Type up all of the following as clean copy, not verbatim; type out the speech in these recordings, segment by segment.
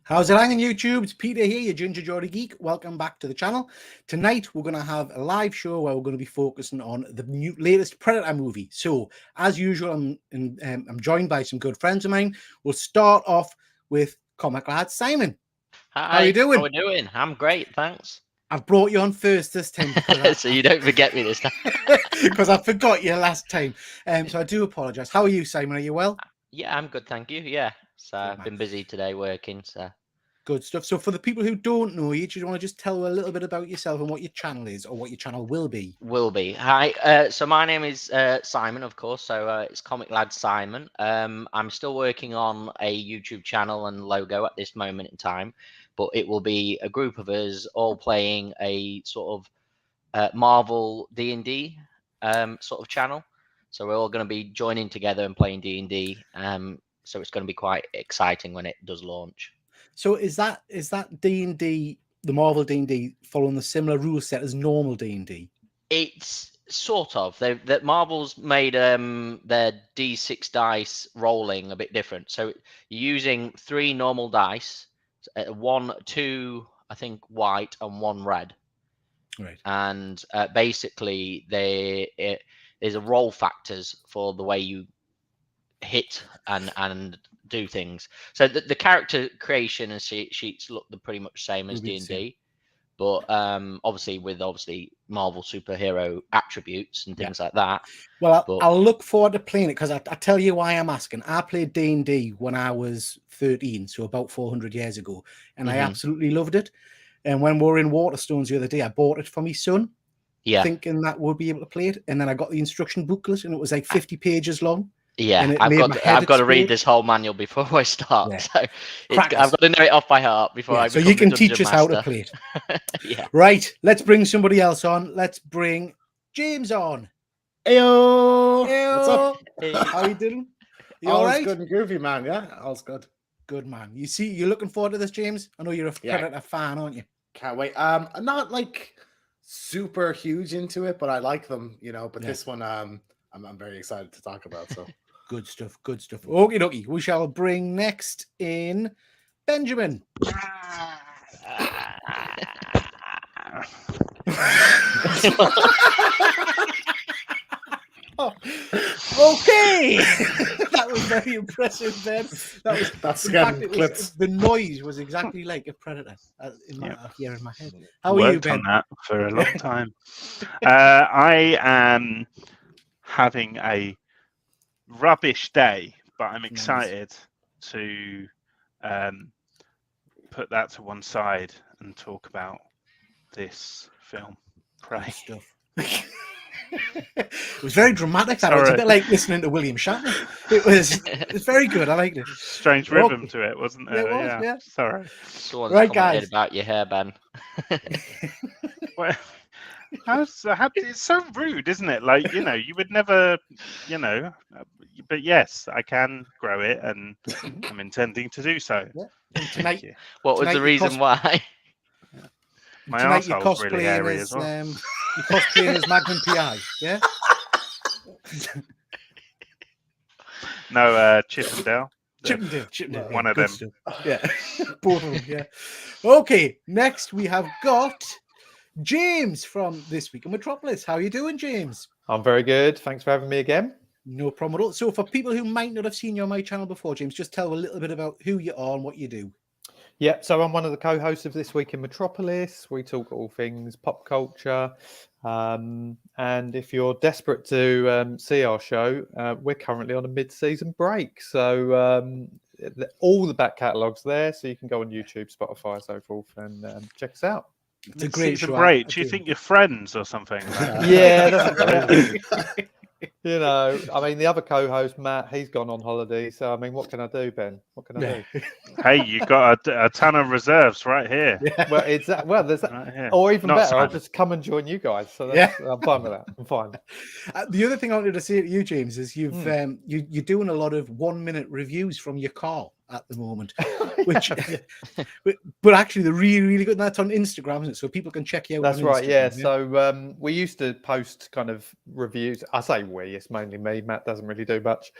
How's it hanging, YouTube? It's Peter here, your Ginger Geordie Geek. Welcome back to the channel. Tonight, we're going to have a live show where we're going to be focusing on the latest Predator movie. So, as usual, I'm joined by some good friends of mine. We'll start off with comic lad Simon. Hi, how are you doing? How are we doing? I'm great, thanks. I've brought you on first this time. So you don't forget me this time. Because I forgot you last time. So I do apologise. How are you, Simon? Are you well? Yeah, I'm good, thank you. Yeah, so I've been busy today working, so... Good stuff. So for the people who don't know you, do you want to just tell a little bit about yourself and what your channel is, or what your channel will be? Hi, so my name is Simon, of course, so it's Comic Lad Simon. I'm still working on a YouTube channel and logo at this moment in time, but it will be a group of us all playing a sort of Marvel D&D sort of channel. So we're all going to be joining together and playing D&D. So it's going to be quite exciting when it does launch. So is that D&D, the Marvel D&D, following the similar rule set as normal D&D? It's sort of. That Marvel's made their D6 dice rolling a bit different. So you're using 3 normal dice, 2 I think white and 1 red. Right. And basically there's a roll factors for the way you hit and do things. So the character creation and sheets look pretty much same as D&D, but obviously with Marvel superhero attributes and things like that. Well, I'll look forward to playing it, because I tell you why I'm asking. I played D&D when I was 13, so about 400 years ago, and I absolutely loved it. And when we were in Waterstones the other day, I bought it for my son, thinking that we'll be able to play it. And then I got the instruction booklet, and it was like 50 pages long. Yeah, I've got to read this whole manual before I start. Yeah. So I've got to know it off by heart before I become so you can the teach us master. how to play it. Yeah. Right, let's bring somebody else on. Let's bring James on. Heyo! Heyo! What's up? Hey. How you doing? You all right? Good and groovy, man. Yeah, all's good. Good, man. You see, you're looking forward to this, James? I know you're a Predator fan, aren't you? Can't wait. I'm not like super huge into it, but I like them, But this one, I'm very excited to talk about. So good stuff. Good stuff. Okie dokie. We shall bring next in Benjamin. Oh, okay. That was very impressive, Ben. That's getting clips. The noise was exactly like a Predator here in my head. How are you, Ben? On that for a long time. I am having a rubbish day, but I'm excited to put that to one side and talk about this film. Prey. Stuff. It was very dramatic. That was a bit like listening to William Shatner. It was very good. I liked it. Strange rhythm to it, wasn't there? Yeah. Sorry. Someone's right, guys. About your hair, Ben. Well, it's so rude, isn't it? Like, you would never, but yes, I can grow it, and I'm intending to do so. Yeah. Tonight, what was the reason why? My arsehole's really hairy as well. You're cosplaying as Magnum PI, yeah? No, Chippendale. Chippendale. One of them. Stuff. Yeah. Both of them, yeah. Okay, next we have got James from This Week in Metropolis. How are you doing, James? I'm very good. Thanks for having me again. No problem at all. So for people who might not have seen you on my channel before, James, just tell a little bit about who you are and what you do. Yeah, so I'm one of the co-hosts of This Week in Metropolis. We talk all things pop culture. And if you're desperate to see our show, we're currently on a mid-season break. So all the back catalogue's there, so you can go on YouTube, Spotify, so forth, and check us out. It's a great show. Break. Do you think you're friends or something? Yeah, that's I mean, the other co-host, Matt, he's gone on holiday. So, I mean, what can I do, Ben? What can I do? Hey, you got a ton of reserves right here. Yeah. Well, there's that. Right, or even better, I'll just come and join you guys. So I'm fine with that. I'm fine. The other thing I wanted to say to you, James, is you're doing a lot of 1-minute reviews from your car at the moment, which but actually they're really, really good. And that's on Instagram, isn't it? So people can check you out. That's right. Yeah. So we used to post kind of reviews. I say we, it's mainly me. Matt doesn't really do much.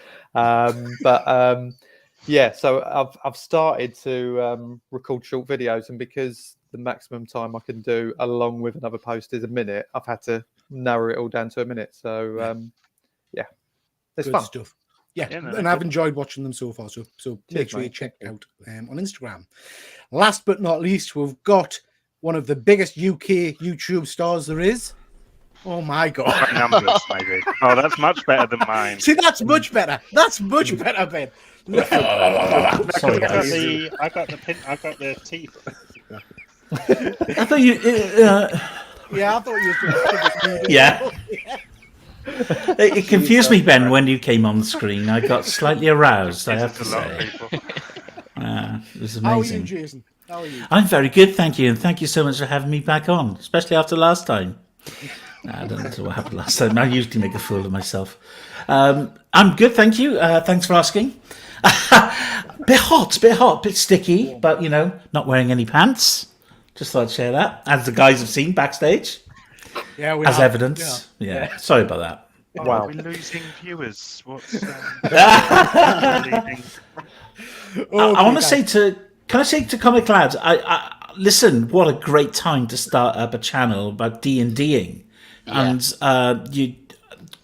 Yeah, so I've started to record short videos, and because the maximum time I can do along with another post is a minute, I've had to narrow it all down to a minute. So yeah, it's Good fun. stuff. Yeah, Yeah, no, and they're I've good. enjoyed watching them so far. So make Cheers, sure you mate. check it Thank out on Instagram. Last but not least, we've got one of the biggest UK YouTube stars there is. Oh my god! By numbers, maybe. Oh, that's much better than mine. See, that's much better. That's much better, Ben. Sorry, guys. I got the teeth. I thought you. Yeah, I thought you were. Yeah. It confused me, Ben, when you came on the screen. I got slightly aroused, I have to It's a lot of say. people. It was How are you, amazing. Jason? How are you? I'm very good, thank you. And thank you so much for having me back on, especially after last time. I don't know what happened last time. I usually make a fool of myself. I'm good, thank you. Thanks for asking. Bit hot, bit sticky, but, not wearing any pants. Just thought I'd share that, as the guys have seen backstage, Yeah, we as have. evidence. Yeah. Sorry about that. Oh, Wow. we're losing viewers. What's leaving? Yeah. I want to say can I say to Comic Lads, I listen, what a great time to start up a channel about D&Ding. And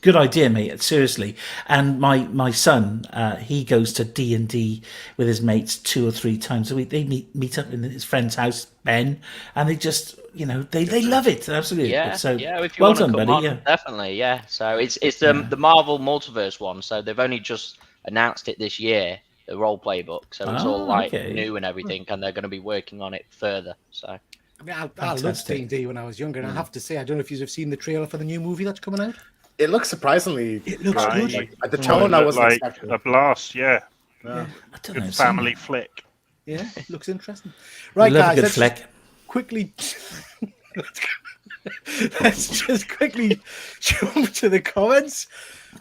good idea, mate, seriously. And my son, he goes to D&D with his mates 2 or 3 times a week. They meet up in his friend's house, Ben, and they just, they love it, absolutely. Yeah, So, yeah. If you well want to done, come buddy. on, Yeah. definitely, yeah. So it's the Marvel Multiverse one. So they've only just announced it this year, the role play book. So it's all like okay. new and everything, and they're going to be working on it further. So I mean, I loved Fantastic. D&D when I was younger, and I have to say, I don't know if you've seen the trailer for the new movie that's coming out. It looks surprisingly. It looks Right. good. Like, at the Oh, tone, it I looked wasn't like expecting. a blast. Yeah, Yeah. I don't know. good family flick. Yeah, it looks interesting. I Right, love guys, a good let's flick. just quickly. Let's just quickly jump to the comments.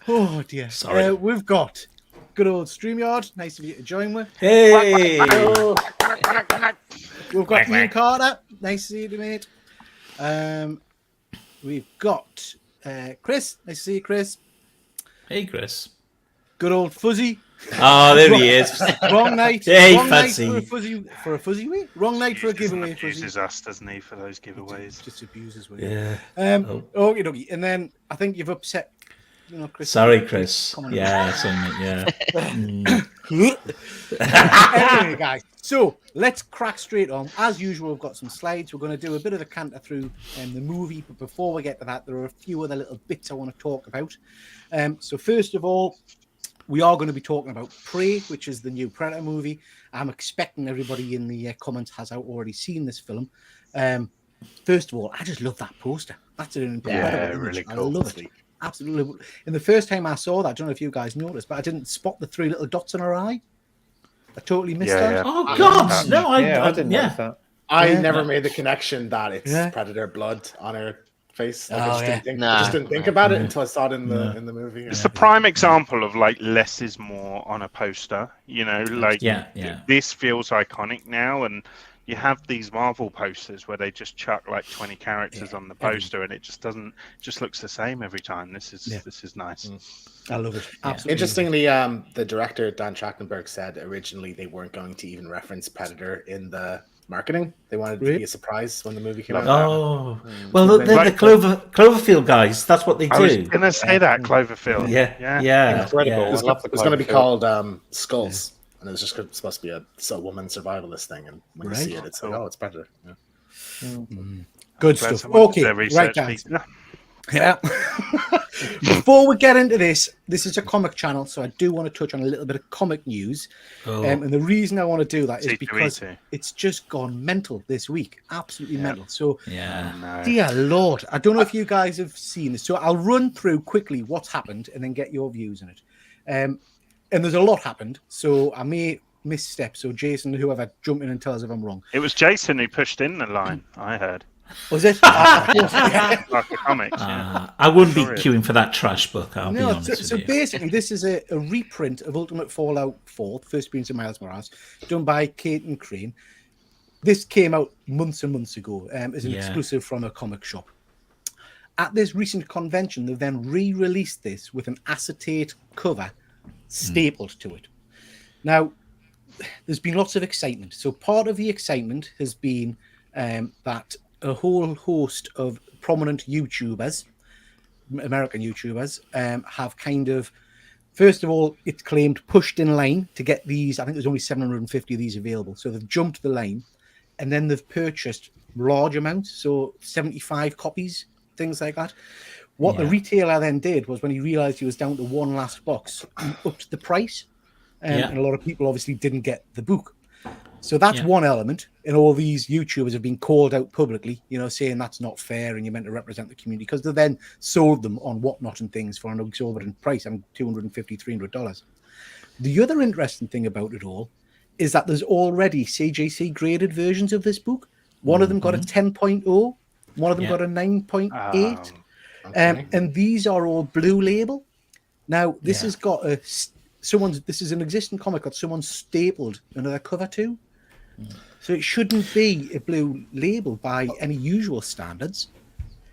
Oh dear. Sorry. We've got good old StreamYard. Nice of you to join with. Hey! We've got Ian Carter. Nice to see you, mate. We've got Chris. Nice to see you, Chris. Hey, Chris. Good old Fuzzy. Oh, there he is. Wrong night. Hey, Wrong night Fuzzy. for a fuzzy week. Wrong night for a giveaway. Uses Fuzzy. us, doesn't he, for those giveaways? Just abuses with Yeah. Okay, dokie. And then I think you've upset, Chris. Sorry, Chris. Come on. Yeah, sorry, mate. Yeah. Anyway, guys, so let's crack straight on. As usual, we've got some slides. We're going to do a bit of the canter through the movie, but before we get to that, there are a few other little bits I want to talk about. So first of all, we are going to be talking about Prey, which is the new Predator movie. I'm expecting everybody in the comments has already seen this film. First of all, I just love that poster. That's an incredible image. really I cool. love it. Absolutely. And the first time I saw that, I don't know if you guys noticed, but I didn't spot the 3 little dots on her eye. I totally missed that. Yeah. Oh, God. No, I didn't notice that. I Yeah. never made the connection that it's Yeah. predator blood on her face. Like, Oh, I just didn't yeah. think, Nah. I just didn't think about it until I saw it in the movie. It's the prime example of like less is more on a poster. Like Yeah. this feels iconic now, and you have these Marvel posters where they just chuck like 20 characters on the poster, and it just looks the same every time. This is nice. I love it. Absolutely. Interestingly, the director Dan Trachtenberg said originally they weren't going to even reference Predator in the marketing. They wanted it to be a surprise when the movie came out. Oh, well, they're the Cloverfield guys. That's what they I was do. gonna say that Cloverfield. Yeah. Incredible. Yeah. I love the It was going to be Cloverfield. called Skulls, and it was just supposed to be a woman survivalist thing. And when you see it, it's like, oh, it's Predator. Yeah. Good Glad stuff. someone did Okay, their right, research guys. piece. Yeah. Before we get into this is a comic channel, so I do want to touch on a little bit of comic news. Oh. And the reason I want to do that is C2E2. because it's just gone mental this week. Absolutely mental. So, Yeah. No. dear Lord, I don't know if you guys have seen this. So I'll run through quickly what's happened and then get your views on it. And there's a lot happened, so I may misstep. So Jason, whoever, jump in and tell us if I'm wrong. It was Jason who pushed in the line. I heard. Was it? Like the comics. Yeah. I wouldn't be Sorry. queuing for that trash book, I'll be No, honest so with you. basically, this is a reprint of Ultimate Fallout 4, the first appearance of Miles Morales, done by Kate and Crane. This came out months and months ago as an exclusive from a comic shop. At this recent convention, they then re-released this with an acetate cover stapled to it. Now, there's been lots of excitement. So part of the excitement has been that a whole host of prominent YouTubers, American YouTubers, have kind of, first of all, it's claimed pushed in line to get these. I think there's only 750 of these available. So they've jumped the line, and then they've purchased large amounts, so 75 copies, things like that. What the retailer then did was, when he realized he was down to one last box, he upped the price. And a lot of people obviously didn't get the book. So that's one element. And all these YouTubers have been called out publicly, saying that's not fair and you're meant to represent the community, because they then sold them on Whatnot and things for an exorbitant price, $250, $300. The other interesting thing about it all is that there's already CGC graded versions of this book. One of them got a 10.0, one of them got a 9.8. And these are all Blue Label. Now, this has got this is an existing comic that someone stapled another cover to. So it shouldn't be a Blue Label by any usual standards.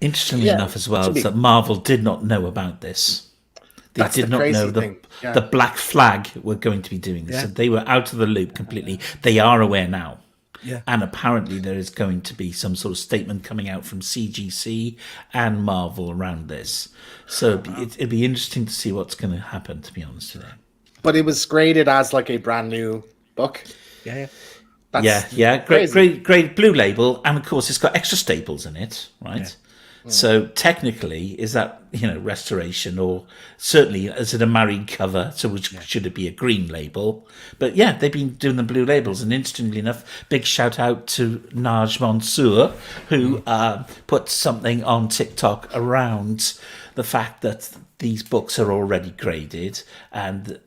Interestingly enough, as well, is that Marvel did not know about this. They did not know the Black Flag were going to be doing this. So they were out of the loop completely. They are aware now. Yeah. And apparently there is going to be some sort of statement coming out from CGC and Marvel around this. So it'd be interesting to see what's going to happen, to be honest with you. But it was graded as like a brand new book. Yeah. Great Blue Label, and of course it's got extra staples in it, right? So technically, is that restoration, or certainly is it a married cover? So should it be a green label? But they've been doing the Blue Labels, and interestingly enough, big shout out to Naj Mansour, who put something on TikTok around the fact that these books are already graded, and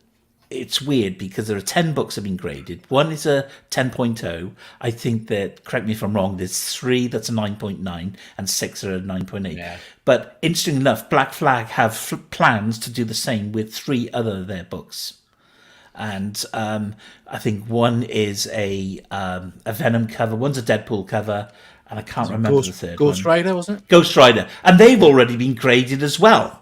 it's weird because there are 10 books that have been graded. One is a 10.0. I think that, correct me if I'm wrong, there's 3 that's a 9.9 and 6 are a 9.8. Yeah. But interestingly enough, Black Flag have plans to do the same with 3 other of their books. And I think one is a Venom cover, one's a Deadpool cover, and I can't remember the third one. Ghost Rider, wasn't it? Ghost Rider. And they've already been graded as well.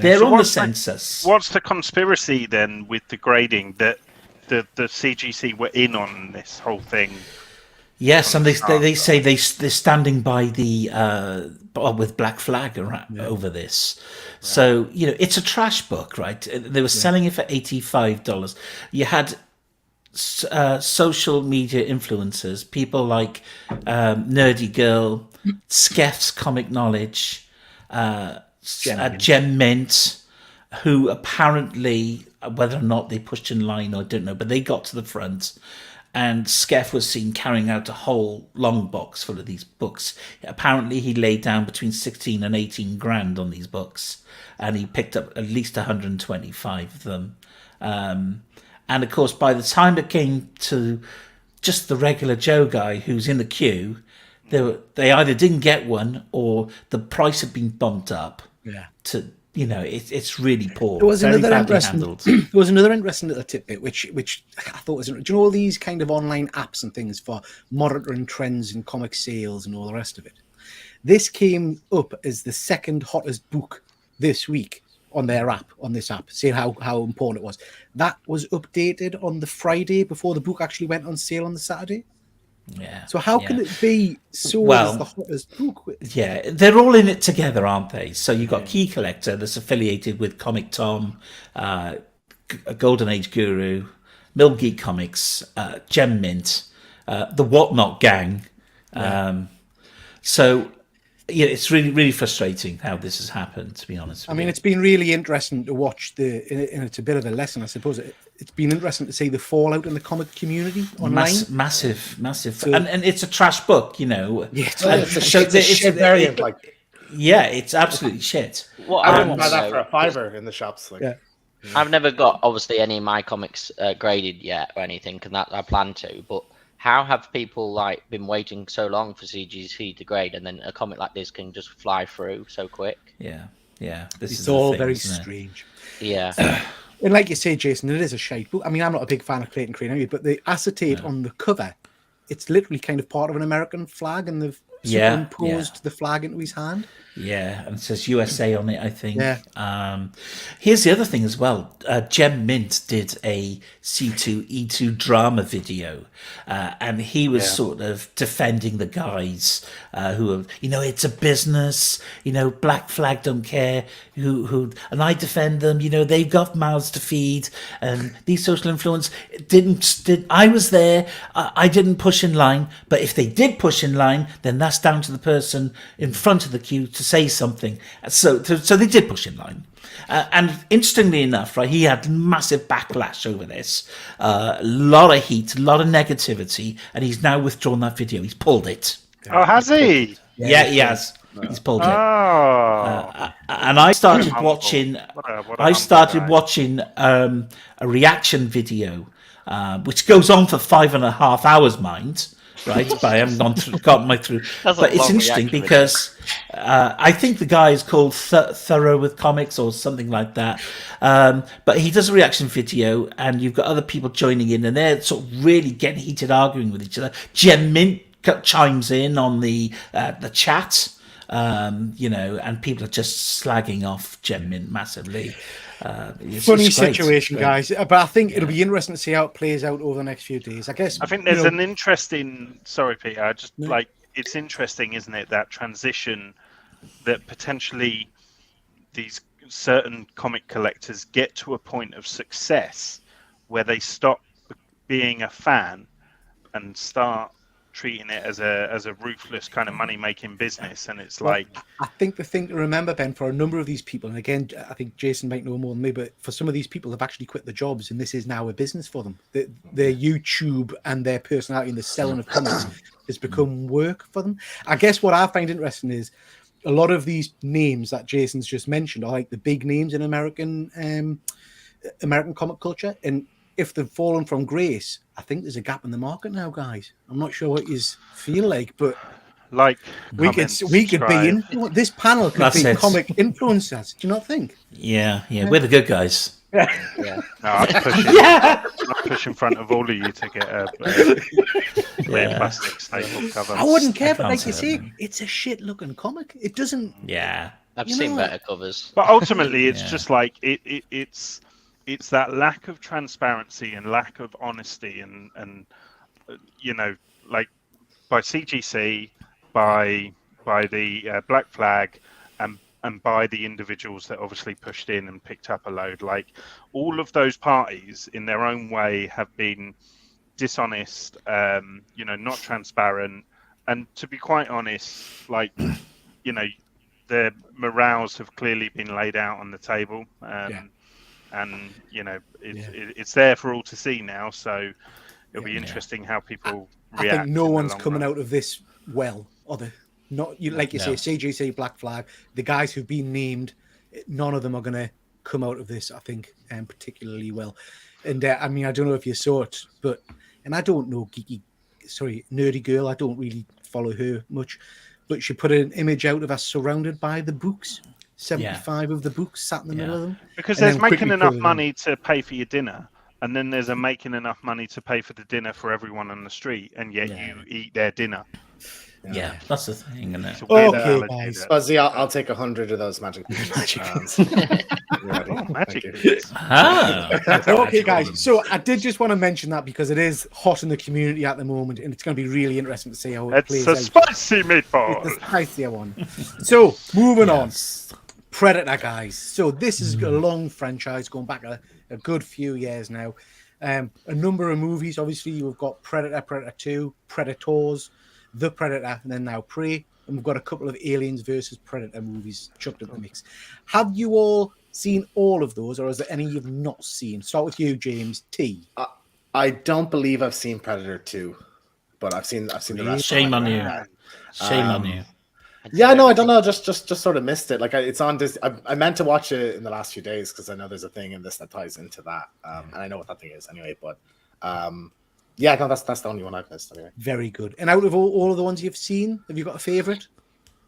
They're on the census. What's the conspiracy then with the grading, that the CGC were in on this whole thing? Yes, and they say they're standing by the with Black Flag over this. Right. So it's a trash book, right? They were selling it for $85. You had social media influencers, people like Nerdy Girl, Skeff's Comic Knowledge, Gem Mint, who apparently, whether or not they pushed in line, I don't know, but they got to the front, and Skeff was seen carrying out a whole long box full of these books. Apparently he laid down between 16 and 18 grand on these books, and he picked up at least 125 of them. And of course, by the time it came to just the regular Joe guy who's in the queue, they either didn't get one, or the price had been bumped up. To it's really poor. There was another interesting little tidbit which I thought was. Do you know all these kind of online apps and things for monitoring trends in comic sales and all the rest of it? This came up as the second hottest book this week on their app, on this app, saying how important it was. That was updated on the Friday before the book actually went on sale on the Saturday. Yeah. So how can it be sold as the hottest book? Yeah, they're all in it together, aren't they? So you've got Key Collector that's affiliated with Comic Tom, Golden Age Guru, Mill Geek Comics, Gem Mint, the Whatnot Gang. So it's really, really frustrating how this has happened, to be honest with you. It's been really interesting to watch and it's a bit of a lesson, I suppose. It's been interesting to see the fallout in the comic community online. Massive. So, and it's a trash book, Yeah, it's a shit variant. It's absolutely shit. Well, I wouldn't buy that for a $5 in the shops. I've never got, obviously, any of my comics graded yet or anything, and that I plan to, but how have people been waiting so long for CGC to grade, and then a comic like this can just fly through so quick? Yeah. It's all very strange. Yeah. And like you say, Jason, it is a shite book. I'm not a big fan of Clayton Crane anyway, but the acetate on the cover, it's literally kind of part of an American flag, and they've superimposed the flag into his hand. Yeah, and it says USA on it, I think. Yeah. Here's the other thing as well. Jem Mint did a C2E2 drama video, and he was sort of defending the guys who are, it's a business, Black Flag don't care, and I defend them, they've got mouths to feed, and these social influence I was there, I didn't push in line, but if they did push in line, then that's down to the person in front of the queue to say something. So they did push in line. And interestingly enough, right, he had massive backlash over this, a lot of heat, a lot of negativity, and he's now withdrawn that video. He's pulled it. Oh, has he? Yeah, he has. He's pulled it. Oh. And I started watching. I started watching a reaction video, which goes on for 5.5 hours, mind. Right, but I haven't gotten my through. But it's interesting because I think the guy is called Thorough with Comics or something like that. But he does a reaction video, and you've got other people joining in, and they're sort of really getting heated, arguing with each other. Jem Mint chimes in on the chat, and people are just slagging off Jem Mint massively. Funny situation, guys. But I think it'll be interesting to see how it plays out over the next few days. I guess. I think there's an interesting. Sorry, Peter. It's interesting, isn't it? That transition that potentially these certain comic collectors get to a point of success where they stop being a fan and start treating it as a ruthless kind of money-making business, and it's like, I think the thing to remember, Ben, for a number of these people, and again, I think Jason might know more than me, but for some of these people, they've actually quit their jobs, and this is now a business for them. Their YouTube and their personality and the selling of comics has become work for them. I guess what I find interesting is a lot of these names that Jason's just mentioned are like the big names in American comic culture, and if they've fallen from grace, I think there's a gap in the market now, guys. I'm not sure what you feel like, but we could be in this panel could be comic influencers. Do you not think? Yeah, we're the good guys. No, I'd push in front of all of you to get a clear plastic staple cover. I wouldn't care, but like you say, it's a shit-looking comic. It doesn't. Yeah, I've seen better covers. But ultimately, it's just like it's that lack of transparency and lack of honesty, and like by CGC, by the Black Flag, and by the individuals that obviously pushed in and picked up a load. Like all of those parties, in their own way, have been dishonest, not transparent, and to be quite honest, like their morals have clearly been laid out on the table. And it's there for all to see now, so it'll be interesting how people react. I think no one's coming out of this well, are they? Not like you say, CGC, Black Flag, the guys who've been named, none of them are going to come out of this, I think, particularly well. And I mean, I don't know if you saw it, and I don't know Nerdy Girl, I don't really follow her much, but she put an image out of us surrounded by the books. 75 of the books sat in the middle of them. Because there's making enough money to pay for your dinner, and then there's making enough money to pay for the dinner for everyone on the street, and yet you eat their dinner. Yeah, that's the thing, isn't it? Okay, guys. Fuzzy, I'll take 100 of those magic beads. Magic beads. Okay, guys. So I did just want to mention that because it is hot in the community at the moment, and it's going to be really interesting to see how it plays out. It's a spicy meatball. It's a spicier one. So moving on. Predator, guys. So this is a long franchise going back a good few years now. A number of movies. Obviously, you've got Predator, Predator 2, Predators, The Predator, and then now Prey. And we've got a couple of Aliens versus Predator movies chucked in the mix. Have you all seen all of those, or is there any you've not seen? Start with you, James T. I don't believe I've seen Predator 2, but I've seen the rest. Shame on you. Shame on you. Yeah, no, I don't know. Just sort of missed it. Like it's on this. I meant to watch it in the last few days because I know there's a thing in this that ties into that, and I know what that thing is anyway. But yeah, no, that's the only one I've missed anyway. Very good. And out of all of the ones you've seen, have you got a favorite?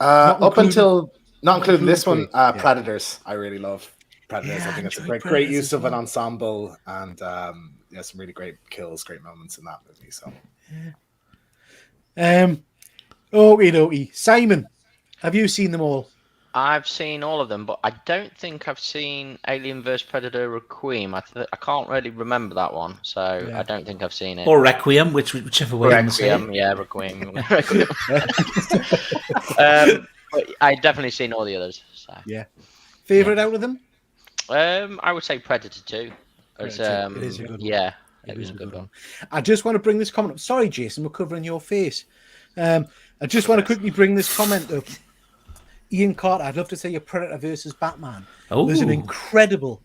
Not including this one, Predators. I really love Predators. I think it's a great use of an ensemble, and some really great kills, great moments in that movie. So, Okie dokie. Simon, have you seen them all? I've seen all of them, but I don't think I've seen Alien vs Predator Requiem. I can't really remember that one, so Yeah. I don't think I've seen it. Or Requiem, whichever way you want to say Requiem, it. yeah, Requiem. But I've definitely seen all the others. So. Favorite out of them? I would say Predator 2. Predator 2, it is a good one. Yeah, It it was a good one. I just want to bring this comment up. Sorry, Jason, we're covering your face. I just want to quickly bring this comment up. Ian Carter, I'd love to say your Predator versus Batman. Oh, There's an incredible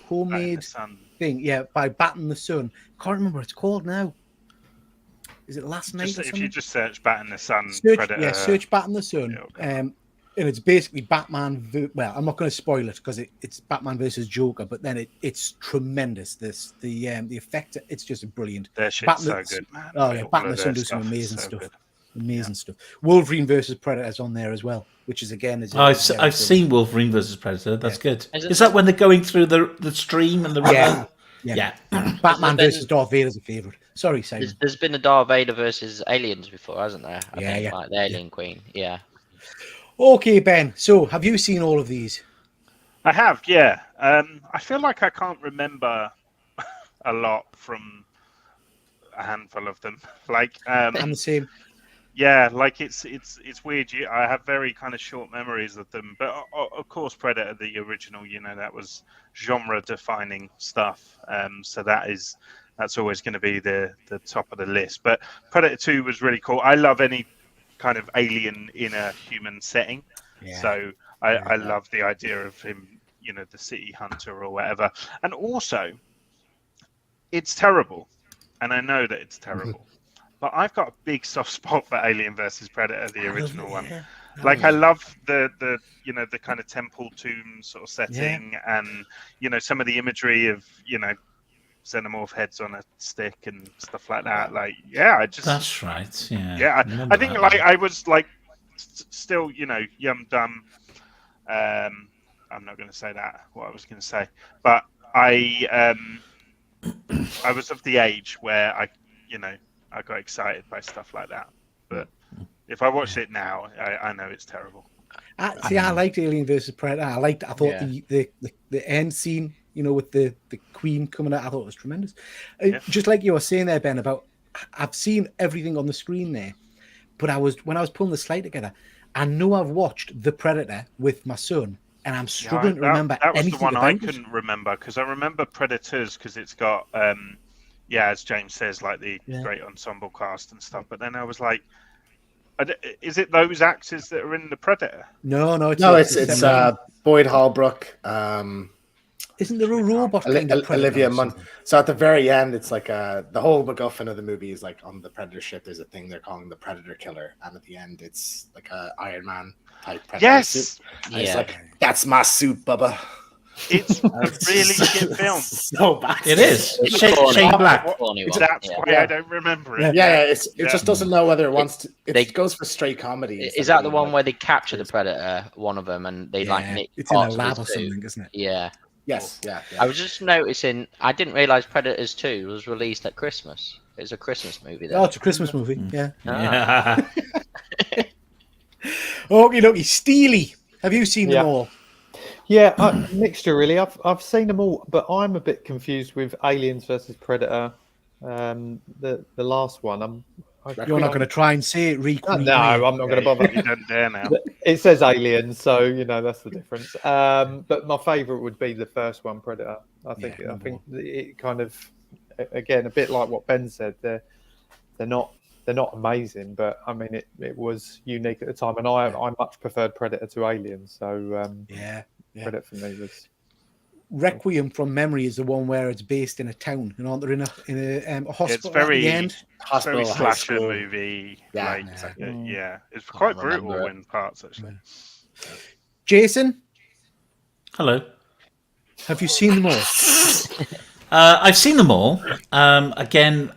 homemade Son. thing, by Bat in the Sun. Can't remember what it's called now. Is it Last Night or If something? you just search Bat in the Sun, Search, Predator. search Bat in the Sun. Yeah, okay. And it's basically Batman. Well, I'm not going to spoil it because it's Batman versus Joker, but then it's tremendous. The effect, it's just brilliant. Their shit's Batman- so good, man. Oh yeah, All Bat in of the their Sun does some stuff is amazing so stuff. good. Amazing stuff. Wolverine versus Predator's on there as well, which is again is. I've seen Wolverine versus Predator. That's good. Is it- Is that when they're going through the stream and the river? Yeah. Yeah. Batman There's versus been- Darth Vader's a favorite. Sorry, Simon. There's been a Darth Vader versus aliens before, hasn't there? I Yeah, think, yeah. like the Alien Queen. Yeah. Okay, Ben. So, have you seen all of these? I have, yeah. I feel like I can't remember a lot from a handful of them. Like, I'm the same. yeah, like it's weird. I have very kind of short memories of them, but of course, Predator, the original, that was genre-defining stuff. So that's always going to be the top of the list. But Predator 2 was really cool. I love any kind of alien in a human setting. Yeah. So I love the idea of him, the city hunter or whatever. And also, it's terrible, and I know that it's terrible. But I've got a big soft spot for Alien versus Predator, the original one. Like I love the the kind of temple tomb sort of setting, and some of the imagery of xenomorph heads on a stick and stuff like that. Like That's right. Yeah. yeah. remember I think that like one. I was like still yum dumb. I'm not going to say that. What I was going to say, but I was of the age where I got excited by stuff like that. But if I watch it now, I know it's terrible. I liked Alien versus Predator. I thought the end scene, with the Queen coming out, I thought it was tremendous. Just like you were saying there, Ben, about I've seen everything on the screen there, but when I was pulling the slide together, I know I've watched The Predator with my son, and I'm struggling to remember that was anything the one about I it. couldn't remember, because I remember Predators because it's got as James says, like the great ensemble cast and stuff. But then I was like, is it those actors that are in The Predator? No, it's Boyd Holbrook. Isn't there a robot kind of Predator Olivia or Munn. something? So at the very end, it's like the whole MacGuffin of the movie is like on the Predator ship. There's a thing they're calling the Predator Killer, and at the end, it's like a Iron Man type Predator suit. And it's like, that's my suit, Bubba. It's a really shit film. So bad. It is. It's Shane corny. Black. Corny one, That's yeah. why I don't remember it. Yeah, it just doesn't know whether it wants to. It They- goes for straight comedy. Is instead that of the being one where they capture the Predator, one of them, and they like nick it's in a parts of lab his or suit? something, isn't it? Yeah. Yes, yeah. I was just noticing, I didn't realise Predators 2 was released at Christmas. It's a Christmas movie, Oh, though. it's a Christmas movie. Yeah. Yeah. Okie dokie. Steely, have you seen them all? Yeah, mixture really. I've seen them all, but I'm a bit confused with Aliens versus Predator. The last one. You're not going to try and say it, Requiem. No, I'm not going to bother. You don't dare now. It says Aliens, so that's the difference. But my favourite would be the first one, Predator. I think it kind of, again, a bit like what Ben said. They're not amazing, but I mean it was unique at the time, and I much preferred Predator to Aliens. So Predator for me was. Requiem from memory is the one where it's based in a town, and aren't there in a hospital It's very, at the end? Hospital, very high slasher school. movie. Yeah, like, exactly. It's quite remember brutal it. in parts, actually. Jason, Hello. have you seen them all? I've seen them all. Again,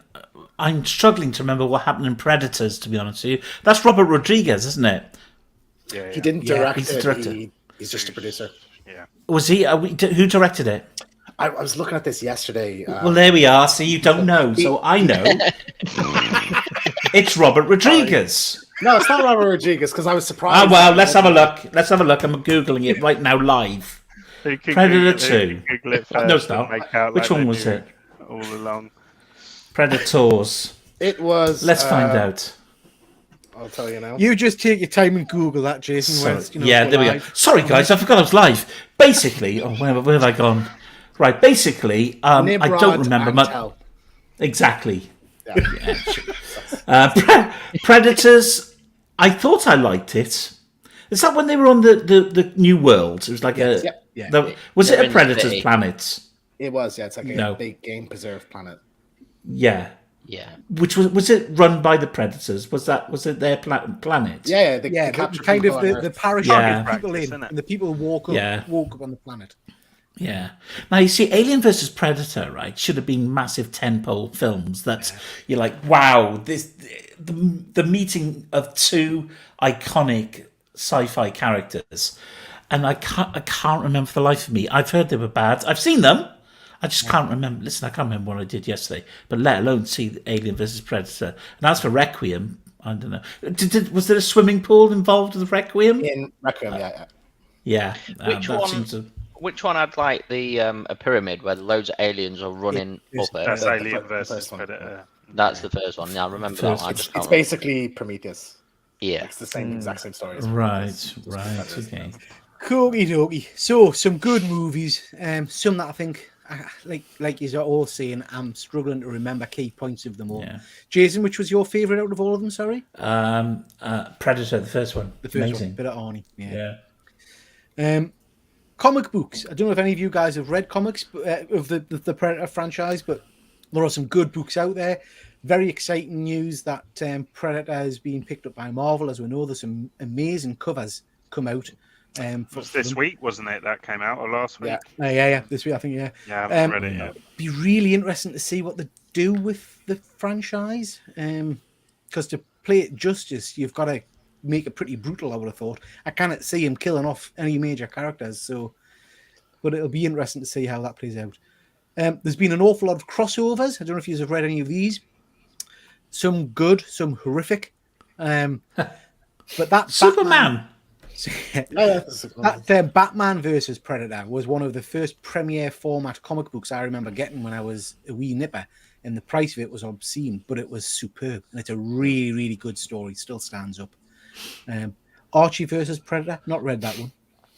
I'm struggling to remember what happened in Predators, to be honest with you. That's Robert Rodriguez, isn't it? Yeah, He didn't Yeah, direct he's the it. director. He's just a producer. yeah. Was he? Who directed it? I was looking at this yesterday. Well, there we are. So you don't know, so I know. It's Robert Rodriguez. No, it's not Robert Rodriguez because I was surprised. Ah, well, let's have a look. Let's have a look. I'm googling it right now live. Who can Predator Google it- 2. Google it No, first it's and not. make out Which like one they was knew it? all along? Predators. It was. Let's find out. I'll tell you now. You just take your time and Google that, Jason. Sorry. whilst, you know, Yeah, we're there we go. live. Sorry, guys, I forgot I was live. Basically, where have I gone? Right, basically, I Nibrod don't remember much. Antel. Exactly. Yeah. Yeah, sure. Predators. I thought I liked it. Is that when they were on the New World? It was like a. Yep. Yeah. Was They're it a in Predators City. planet? It was. Yeah, it's like a No. big game preserve planet. Yeah. Yeah. Which was it run by the Predators? Was it their planet? Yeah, the Yeah, capture kind people of on the Earth. parachute Yeah. people Practice, in, innit? and the people who walk up on the planet. Yeah. Now you see, Alien versus Predator, right, should have been massive tentpole films. That you're like, wow, the meeting of two iconic sci-fi characters, and I can't remember for the life of me. I've heard they were bad. I've seen them. I just can't remember. Listen, I can't remember what I did yesterday, but let alone see Alien versus Predator. And as for Requiem, I don't know. Was there a swimming pool involved with Requiem? In Requiem, yeah. Yeah. Which that one? seems to- Which one had like the a pyramid where loads of aliens are running It's- up it? That's the Alien first versus one. Predator. That's the first one. Yeah, I remember that First- one. I It's, just it's can't remember. basically Prometheus. Yeah. It's the same exact same story. As Right. Prometheus. Right. Okay. Okie dokie. So some good movies. Some that I think, like you're all saying, I'm struggling to remember key points of them all. Yeah. Jason, which was your favourite out of all of them? Sorry, Predator, the first one. the first Amazing. one. Bit of Arnie. Yeah. Yeah. Comic books. I don't know if any of you guys have read comics of the Predator franchise, but there are some good books out there. Very exciting news that Predator is being picked up by Marvel. As we know, there's some amazing covers come out. It was this week, wasn't it? That came out or last week? Yeah. Yeah. This week, I think, yeah. Yeah, I haven't read it yet. Be really interesting to see what they do with the franchise. Because to play it justice, you've got to make it pretty brutal, I would have thought. I cannot see him killing off any major characters, but it'll be interesting to see how that plays out. There's been an awful lot of crossovers. I don't know if you have read any of these. Some good, some horrific. But that Superman. That Batman versus Predator was one of the first premiere format comic books I remember getting when I was a wee nipper, and the price of it was obscene, but it was superb, and it's a really, really good story. Still stands up. Archie versus Predator. Not read that one.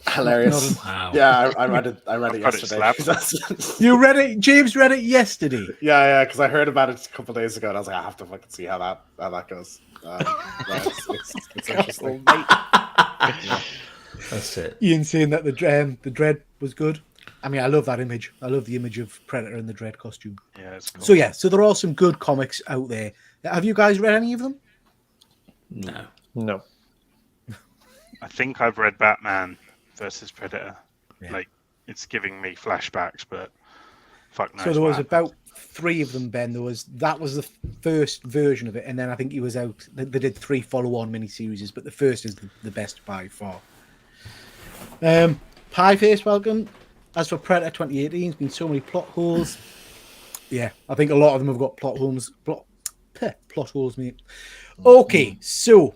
Hilarious. Wow. Yeah, I read it. I read it Got it yesterday. You read it? James read it yesterday. Yeah, because I heard about it a couple days ago, and I was like, I have to fucking see how that goes. It's interesting. That's it. Ian saying that the Dread was good. I mean, I love that image. I love the image of Predator in the Dread costume. Yeah, it's cool. So there are some good comics out there. Have you guys read any of them? No. I think I've read Batman versus Predator. Yeah. Like, it's giving me flashbacks, but fuck knows. So there was what about 3 of them, Ben. That was the first version of it, and then I think he was out. They did 3 follow-on miniseries, but the first is the best by far. Pieface, welcome. As for Predator 2018, there's been so many plot holes. Yeah, I think a lot of them have got plot holes, mate. Okay, so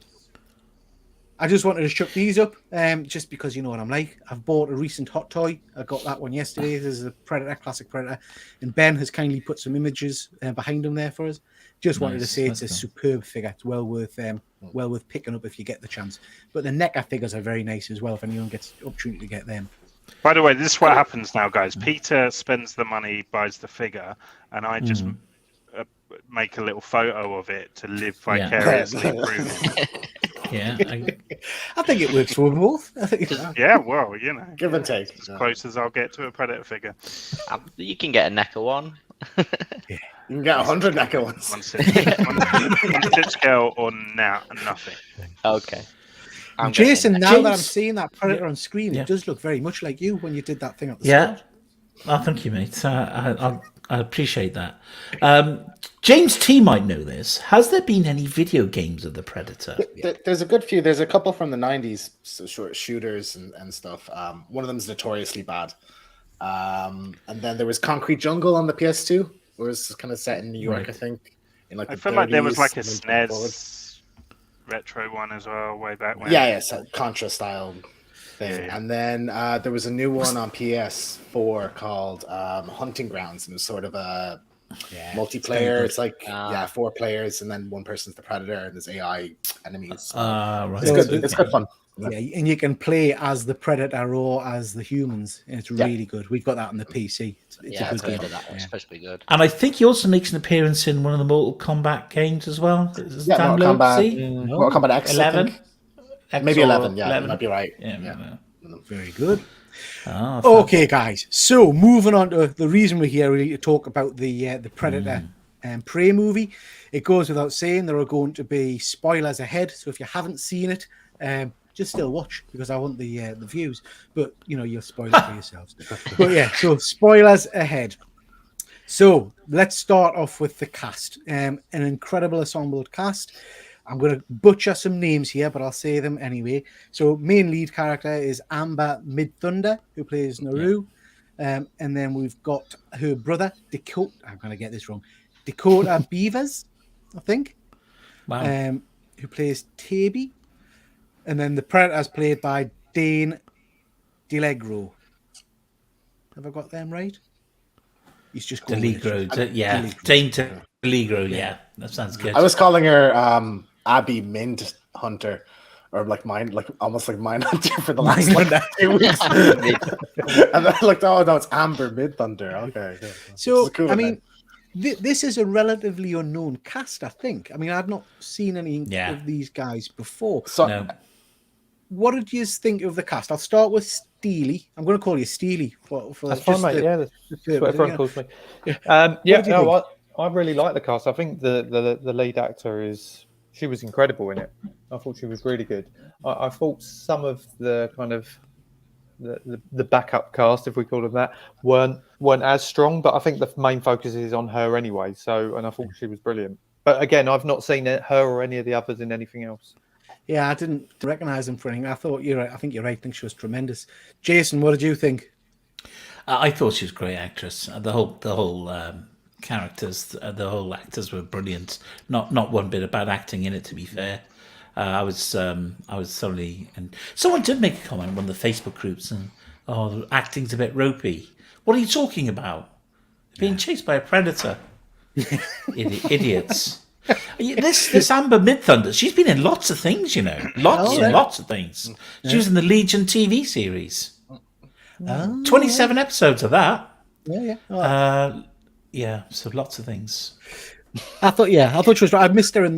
I just wanted to chuck these up, just because you know what I'm like. I've bought a recent hot toy. I got that one yesterday. This is a Predator, classic Predator, and Ben has kindly put some images behind him there for us. Just wanted to Nice, say it's a that's cool. superb figure. It's well worth picking up if you get the chance. But the NECA figures are very nice as well. If anyone gets the opportunity to get them. By the way, this is what happens now, guys. Peter spends the money, buys the figure, and I just make a little photo of it to live vicariously through it. Yeah. I think it works for both. I think Yeah, well, you know, Give and take. as close as I'll get to a Predator figure. You can get a NECA one. You can get 100 NECA ones. One stitch scale or nothing. Okay. I'm Jason, getting now that I'm James- seeing that Predator on screen, Yeah. it does look very much like you when you did that thing at the Yeah. start. Oh, thank you, mate. I appreciate that. James T might know this. Has there been any video games of the Predator? There's a good few. There's a couple from the 90s, so short shooters and stuff. One of them is notoriously bad. And then there was Concrete Jungle on the PS2, where it's kind of set in New York, Right. I think. In like I the feel like there was 30s, like a and then forward. SNES retro one as well, way back when. Yeah, so Contra style thing. Yeah. And then there was a new one on PS4 called Hunting Grounds, and it was sort of a multiplayer. It's like 4 players, and then one person's the predator, and there's AI enemies. Right. It's good. It's good fun. Yeah, and you can play as the predator or as the humans, and it's really good. We've got that on the PC. It's Yeah, a I've good heard game. of that. It's supposed to be good. And I think he also makes an appearance in one of the Mortal Kombat games as well. Yeah, Mortal Kombat. Mortal Kombat X, 11? I think. Maybe 11. Yeah, 11. you might be right. Yeah. Very good. Oh, Okay, guys. So moving on to the reason we're here, really to talk about the Predator and Prey movie. It goes without saying there are going to be spoilers ahead. So if you haven't seen it, just still watch, because I want the views. But you'll spoil it for yourselves. But yeah, so spoilers ahead. So let's start off with the cast. An incredible assembled cast. I'm going to butcher some names here, but I'll say them anyway. So main lead character is Amber Midthunder, who plays Naru. And then we've got her brother, Dakota. I'm going to get this wrong. Dakota Beavers, I think. Wow. Who plays Taby. And then the Predator is played by Dane DeLegro. Have I got them right? He's just going DeLegro. Yeah. Dane DeLegro. Yeah. That sounds good. I was calling her Abby Mind Hunter, or almost like Mine Hunter for the last 2 weeks. And then I looked, no, it's Amber Midthunder. Okay. So, cool, I mean, this is a relatively unknown cast, I think. I mean, I've not seen any of these guys before. So, No. What did you think of the cast? I'll start with Steely. I'm going to call you Steely. That's fine, mate. That's what everyone calls me. I really like the cast. I think the lead actor she was incredible in it. I thought she was really good. I thought some of the kind of the backup cast, if we call them that, weren't as strong, but I think the main focus is on her anyway. And I thought she was brilliant. But again, I've not seen her or any of the others in anything else. Yeah, I didn't recognize them for anything. I think you're right. I think she was tremendous. Jason, what did you think? I thought she was a great actress. The whole characters, the whole actors were brilliant. Not one bit of bad acting in it, to be fair. I was thoroughly. And someone did make a comment on one of the Facebook groups, and the acting's a bit ropey. What are you talking about? Being chased by a predator. Idiots. This Amber Midthunder, she's been in lots of things, lots of things. She was in the Legion TV series. 27 episodes of that. So lots of things. I thought she was right. I missed her in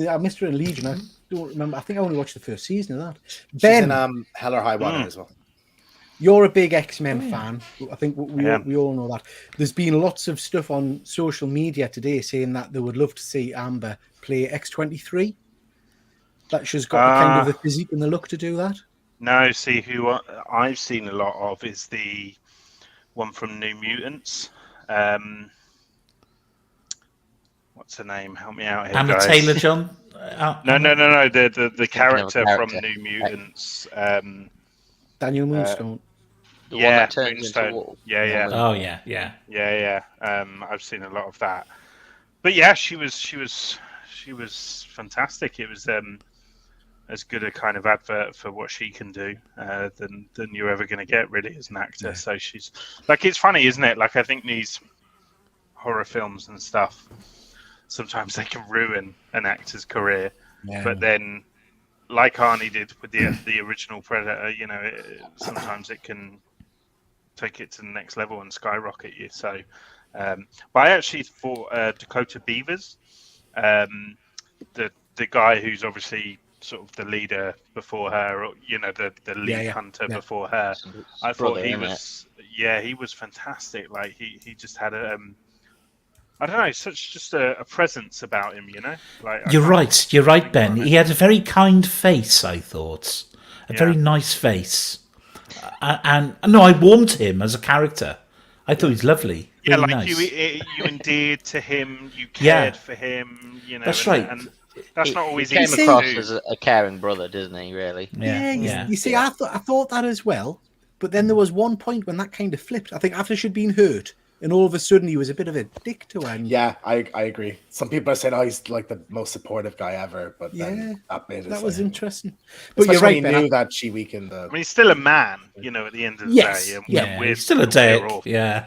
Legion. I don't remember. I think I only watched the first season of that. Ben, she's in Hell or High Water as well. You're a big X-Men fan. I think we all know that. There's been lots of stuff on social media today saying that they would love to see Amber play X-23. That she's got the kind of the physique and the look to do that. No, see, who I've seen a lot of is the one from New Mutants. What's her name? Help me out here, Anna guys. Taylor-Joy. No. The character from New Mutants. Daniel Moonstone. The one that turns into Moonstone. water. Yeah. Oh yeah. I've seen a lot of that. But yeah, she was fantastic. It was as good a kind of advert for what she can do than you're ever going to get, really, as an actor. Yeah. So she's it's funny, isn't it? I think these horror films and stuff, sometimes they can ruin an actor's career, but then, like Arnie did with the original Predator, sometimes it can take it to the next level and skyrocket you. So, but I actually thought Dakota Beavers, the guy who's obviously sort of the leader before her, or the lead hunter before her. I thought he was fantastic. He just had I don't know, such just a presence about him, You're right, Ben. He had a very kind face, I thought. A very nice face. And no, I warmed to him as a character. I thought he was lovely. Really nice. You endeared to him, you cared for him, That's right. And that's not always easy. He came across as a caring brother, doesn't he, really? Yeah. You see, I thought that as well. But then there was one point when that kind of flipped. I think after she'd been hurt, and all of a sudden he was a bit of a dick to her. And Yeah, I agree. Some people are saying, "Oh, he's like the most supportive guy ever," but Yeah, then that bit is that was like, interesting. But you're especially right, when Ben. he knew that she weakened the. I mean, he's still a man, you know, at the end of the Yes, day. And Yeah, we're, it's still a we're dick. off. Yeah.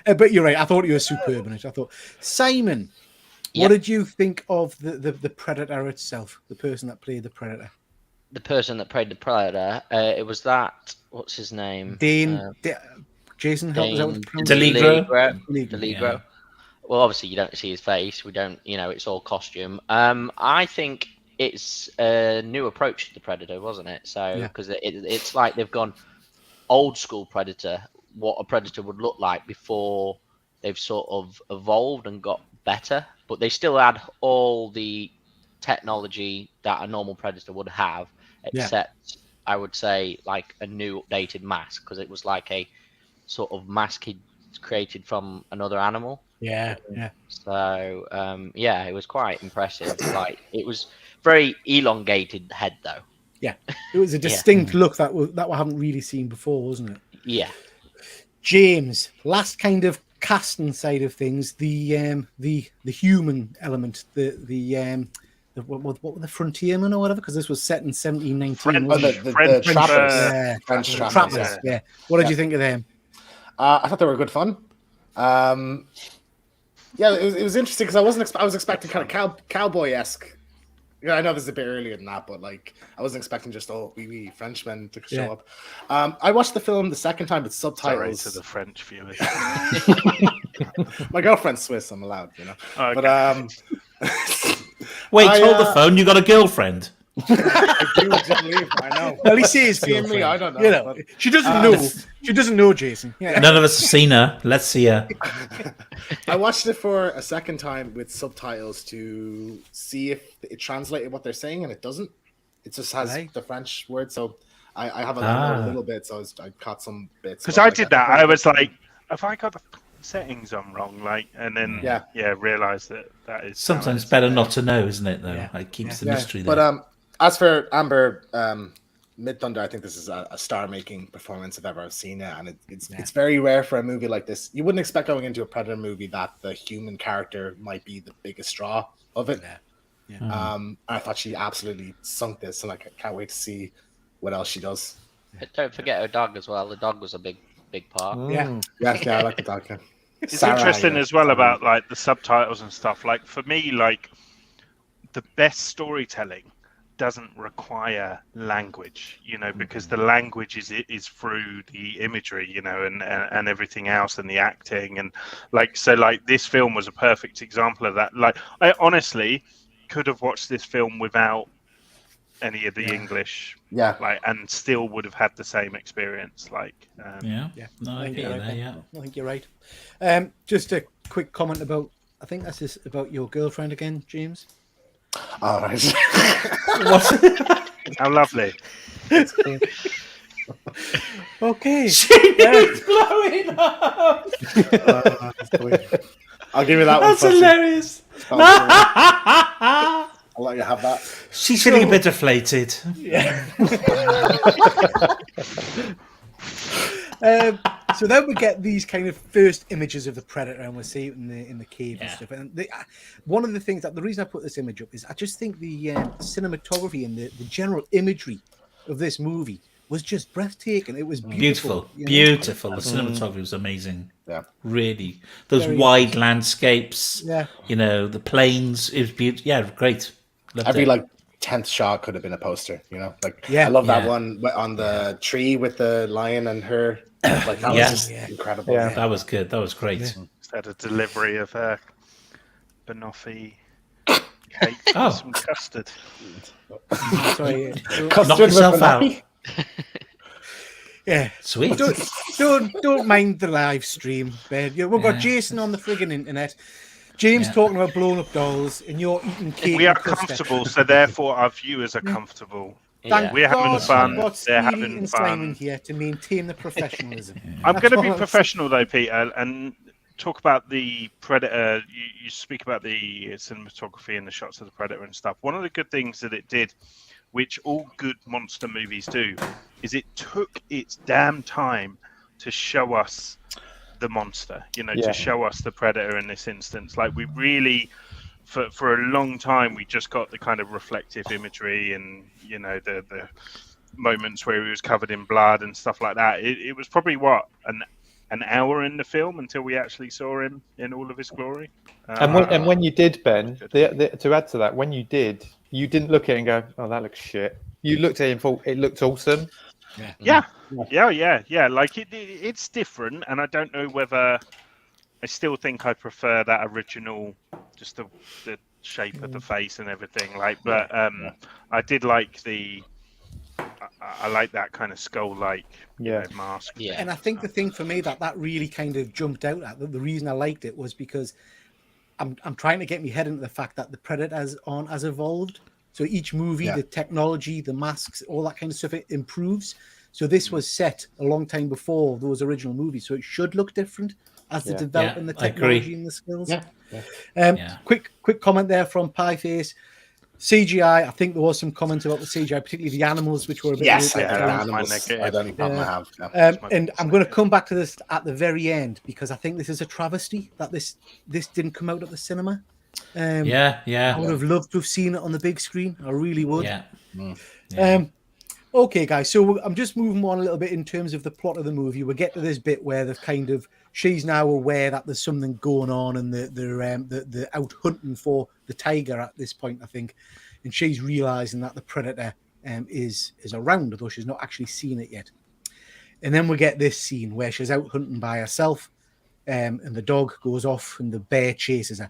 But you're right. I thought you were superb in it. I thought, Simon, Yeah. what did you think of the Predator itself? The person that played the Predator, The person that played the Predator, it was that. What's his name? Jason. Is that what Dane it's pronounced? DeLegro. DeLegro. DeLegro. Well, obviously you don't see his face. We don't, it's all costume. I think it's a new approach to the Predator, wasn't it? So Yeah. because it's like they've gone old school Predator, what a Predator would look like before they've sort of evolved and got better, but they still had all the technology that a normal Predator would have, except I would say like a new updated mask, because it was like a sort of mask he'd created from another animal. Yeah. So it was quite impressive. Like it was very elongated head though. It was a distinct look that we haven't really seen before, wasn't it? Yeah. James, last kind of casting side of things, the human element, the what were the frontiermen or whatever? Because this was set in 1719. French- wasn't it? the French, trappers. French French trappers. trappers, Yeah. What did you think of them? I thought they were good fun. Yeah, it was interesting because I was expecting kind of cowboy-esque. Yeah, I know this is a bit earlier than that, but like I wasn't expecting just wee Frenchmen to show up. I watched the film the second time with Sorry subtitles. to the French viewers. My girlfriend's Swiss, I'm allowed, you know. Oh, okay. But Wait, I, hold the phone. You got a girlfriend? I do believe I know. Well, he sees Seeing me, I don't know. You know, but, she doesn't know. She doesn't know Jason. Yeah. None of us have seen her. Let's see her. I watched it for a second time with subtitles to see if it translated what they're saying, and it doesn't. It just has Right. the French word, so I have a little bit, so I caught some bits. Because but, I like, did that. I was like, have I got the settings on wrong? Like, and then realized that is Sometimes better not to know, isn't it? Though it keeps the yeah. mystery there. But as for Amber Mid-Thunder, I think this is a star-making performance if ever I've seen it, and it's very rare for a movie like this. You wouldn't expect going into a Predator movie that the human character might be the biggest draw of it. I thought she absolutely sunk this, and I can't wait to see what else she does. But don't forget her dog as well. The dog was a big part. Yeah. Yeah, I like the dog. Yeah. It's Sarah, interesting yeah. as well about like the subtitles and stuff. Like for me, like the best storytelling doesn't require language, because the language is through the imagery, and everything else, and the acting, and like this film was a perfect example of that. Like I honestly could have watched this film without any of the English, and still would have had the same experience. Like, No, I think get you're you right, there, Ben. I think you're right. Just a quick comment about. I think that's just about your girlfriend again, James. All right. how lovely. Okay. It's blowing up. I'll give you that That's one. hilarious. I'll let you have that. She's feeling a bit deflated. So then we get these kind of first images of the Predator, and we see it in the cave and stuff. And one of the things the reason I put this image up is I just think the cinematography and the general imagery of this movie was just breathtaking. It was beautiful. Beautiful. The cinematography was amazing. Yeah, really. Those Very wide landscapes. Yeah. The plains. It was beautiful. Yeah, great. Loved every it. 10th shot could have been a poster. Like Yeah. I love that Yeah. one on the tree with the lion and her. Like that Yeah. was just incredible. Yeah. That was good. That was great. Just had a delivery of banoffee cake with some custard. Sorry. Custard Knock with yourself banoffee? out. Yeah. Sweet. Don't mind the live stream, Ben. We've got Jason on the friggin' internet. James talking about blown up dolls, and you're eating cake. We are and custard. comfortable, so therefore our viewers are comfortable. Thank We're having God fun, we've got they're Speedy having and Simon fun. here to maintain the professionalism. I'm going to be all I'm professional though, Peter, and talk about the Predator. You speak about the cinematography and the shots of the Predator and stuff. One of the good things that it did, which all good monster movies do, is it took its damn time to show us the monster, you know, Yeah. to show us the predator in this instance. Like we really, for a long time, we just got the kind of reflective imagery and, you know, the moments where he was covered in blood and stuff like that. It was probably an hour in the film until we actually saw him in all of his glory. And when you did, Ben, to add to that, when you did, you didn't look at it and go, "Oh, that looks shit." You looked at it and thought it looked awesome. Yeah. Like it's different, and I don't know whether I still think I prefer that original, just the shape of the face and everything. Like, but I did like I like that kind of skull-like mask. Yeah. And I think the thing for me that really kind of jumped out at the reason I liked it was because I'm trying to get my head into the fact that the Predators aren't as evolved. So each movie, the technology, the masks, all that kind of stuff, it improves. So this was set a long time before those original movies, so it should look different as they develop in the technology and the skills. Quick comment there from Pieface. CGI, I think there was some comments about the CGI, particularly the animals, which were a bit... Yes, animals. I don't even problem I have. And I'm going to come back to this at the very end, because I think this is a travesty that this didn't come out at the cinema. I would have loved to have seen it on the big screen. I really would. Okay, guys, so I'm just moving on a little bit in terms of the plot of the movie. We'll get to this bit where they've kind of... She's now aware that there's something going on, and they're out hunting for the tiger at this point, I think. And she's realizing that the predator is around, although she's not actually seen it yet. And then we get this scene where she's out hunting by herself, and the dog goes off, and the bear chases her.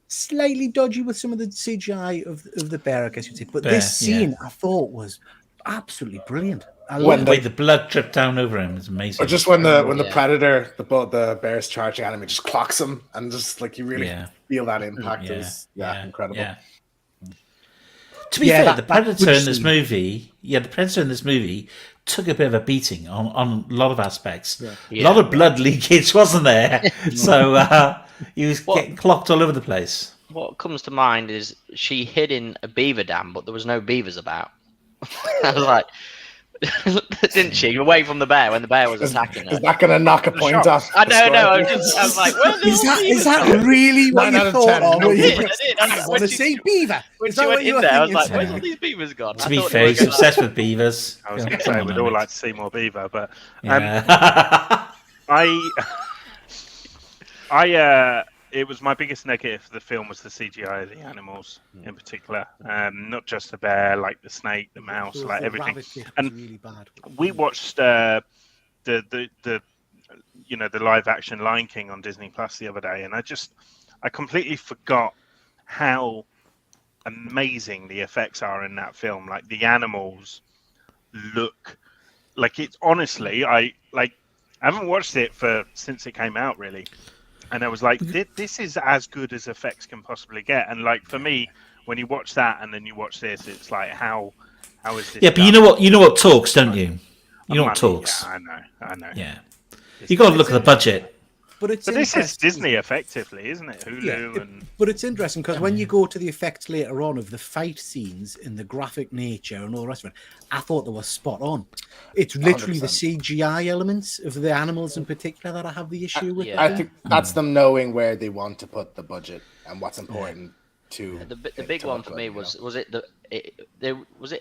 Slightly dodgy with some of the CGI of the bear, I guess you'd say. But this scene, I thought, was absolutely brilliant. I love the way the blood dripped down over him is amazing. Or just when the predator, the bear's charging at him, it just clocks him, and just like you really feel that impact. It was incredible. Yeah. To be fair, the predator in this movie, took a bit of a beating on a lot of aspects. A lot of blood leakage, wasn't there? So he was getting clocked all over the place. What comes to mind is she hid in a beaver dam, but there was no beavers about. I was like, didn't she? Away from the bear when the bear was attacking her. Is that going to knock a point off? I know. I was like, is that really what you thought of? I want to say beaver. When she went in there, I was like, where's all these beavers gone? To be fair, he's obsessed with beavers. I was going to say, we'd all like to see more beaver, but it was my biggest negative for the film was the CGI of the animals in particular. Not just the bear, like the snake, the mouse, like everything. And really bad. We watched the live action Lion King on Disney Plus the other day, and I completely forgot how amazing the effects are in that film. Like the animals look like it's honestly, I haven't watched it since it came out really. And I was like, this is as good as effects can possibly get. And like for me, when you watch that and then you watch this, it's like how is this? Yeah, but you know what talks, don't you? You know what talks. Yeah, I know. Yeah, you got to look at the budget. But this is Disney effectively, isn't it? Hulu But it's interesting because when you go to the effects later on of the fight scenes and the graphic nature and all the rest of it, I thought they were spot on. It's literally 100%. The CGI elements of the animals in particular that I have the issue with. I think that's them knowing where they want to put the budget and what's important to. The big one for me was it a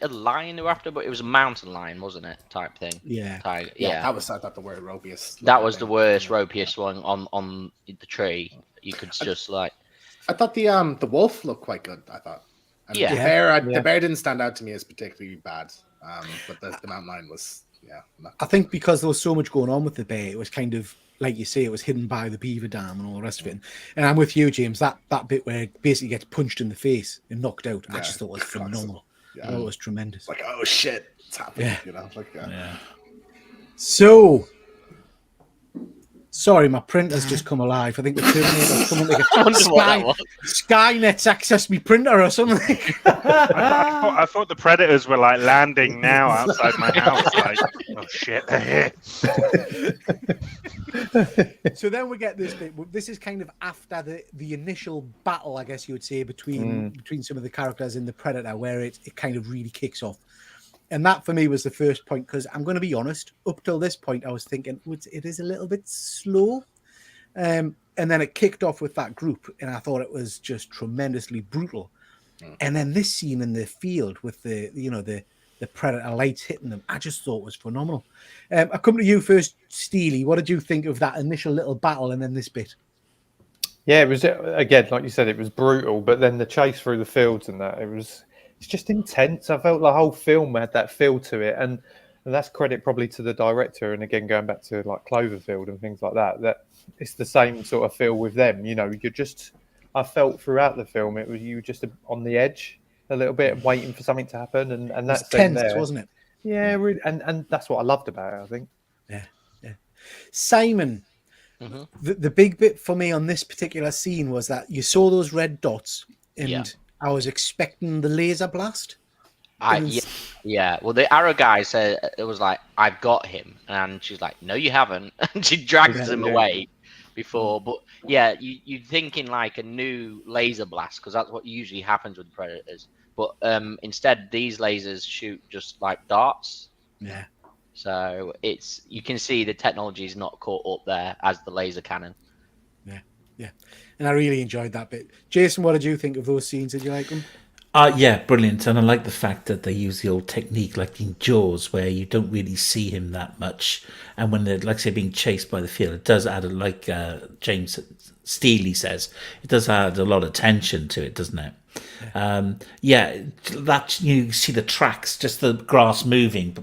lion they were after, but it was a mountain lion, wasn't it? Type thing. Yeah. Tiger. That was I thought the word ropiest. That was the worst ropiest one on the tree. You could just like. I thought the wolf looked quite good. I thought. And the bear didn't stand out to me as particularly bad. But the mountain lion was I think because there was so much going on with the bear, it was kind of like you say, it was hidden by the beaver dam and all the rest of it. And I'm with you, James. That bit where it basically gets punched in the face and knocked out, I just thought was phenomenal. I thought it was tremendous. Like, oh shit, it's happening. Yeah. You know, So. Sorry, my printer's just come alive. I think the Terminator's coming to Skynet's accessed my printer or something. I thought the predators were like landing now outside my house. Like, oh shit, they're here. So then we get this bit. This is kind of after the initial battle, I guess you would say, between some of the characters in the Predator, where it kind of really kicks off. And that for me was the first point, because I'm going to be honest, up till this point, I was thinking it is a little bit slow. And then it kicked off with that group, and I thought it was just tremendously brutal. And then this scene in the field with the predator lights hitting them, I just thought was phenomenal. I come to you first, Steely. What did you think of that initial little battle and then this bit? Yeah, it was, again, like you said, it was brutal, but then the chase through the fields and that, it's just intense. I felt the whole film had that feel to it, and that's credit probably to the director. And again, going back to like Cloverfield and things like that, that it's the same sort of feel with them. You know, I felt throughout the film, you were just on the edge a little bit, waiting for something to happen, and that's tense, there, wasn't it? Yeah, really, and that's what I loved about it, I think. Yeah. Simon, the big bit for me on this particular scene was that you saw those red dots, and I was expecting the laser blast. Yeah. Well, the arrow guy said it was like, "I've got him," and she's like, "No, you haven't," and she drags him away before. But yeah, you're thinking like a new laser blast, because that's what usually happens with predators. But instead, these lasers shoot just like darts. Yeah. So you can see the technology is not caught up there as the laser cannon. Yeah. And I really enjoyed that bit. Jason, what did you think of those scenes? Did you like them? Yeah, brilliant. And I like the fact that they use the old technique like in Jaws, where you don't really see him that much. And when they're, like, say, being chased by the field, it does add, like James Steely says, it does add a lot of tension to it, doesn't it? That you see the tracks, just the grass moving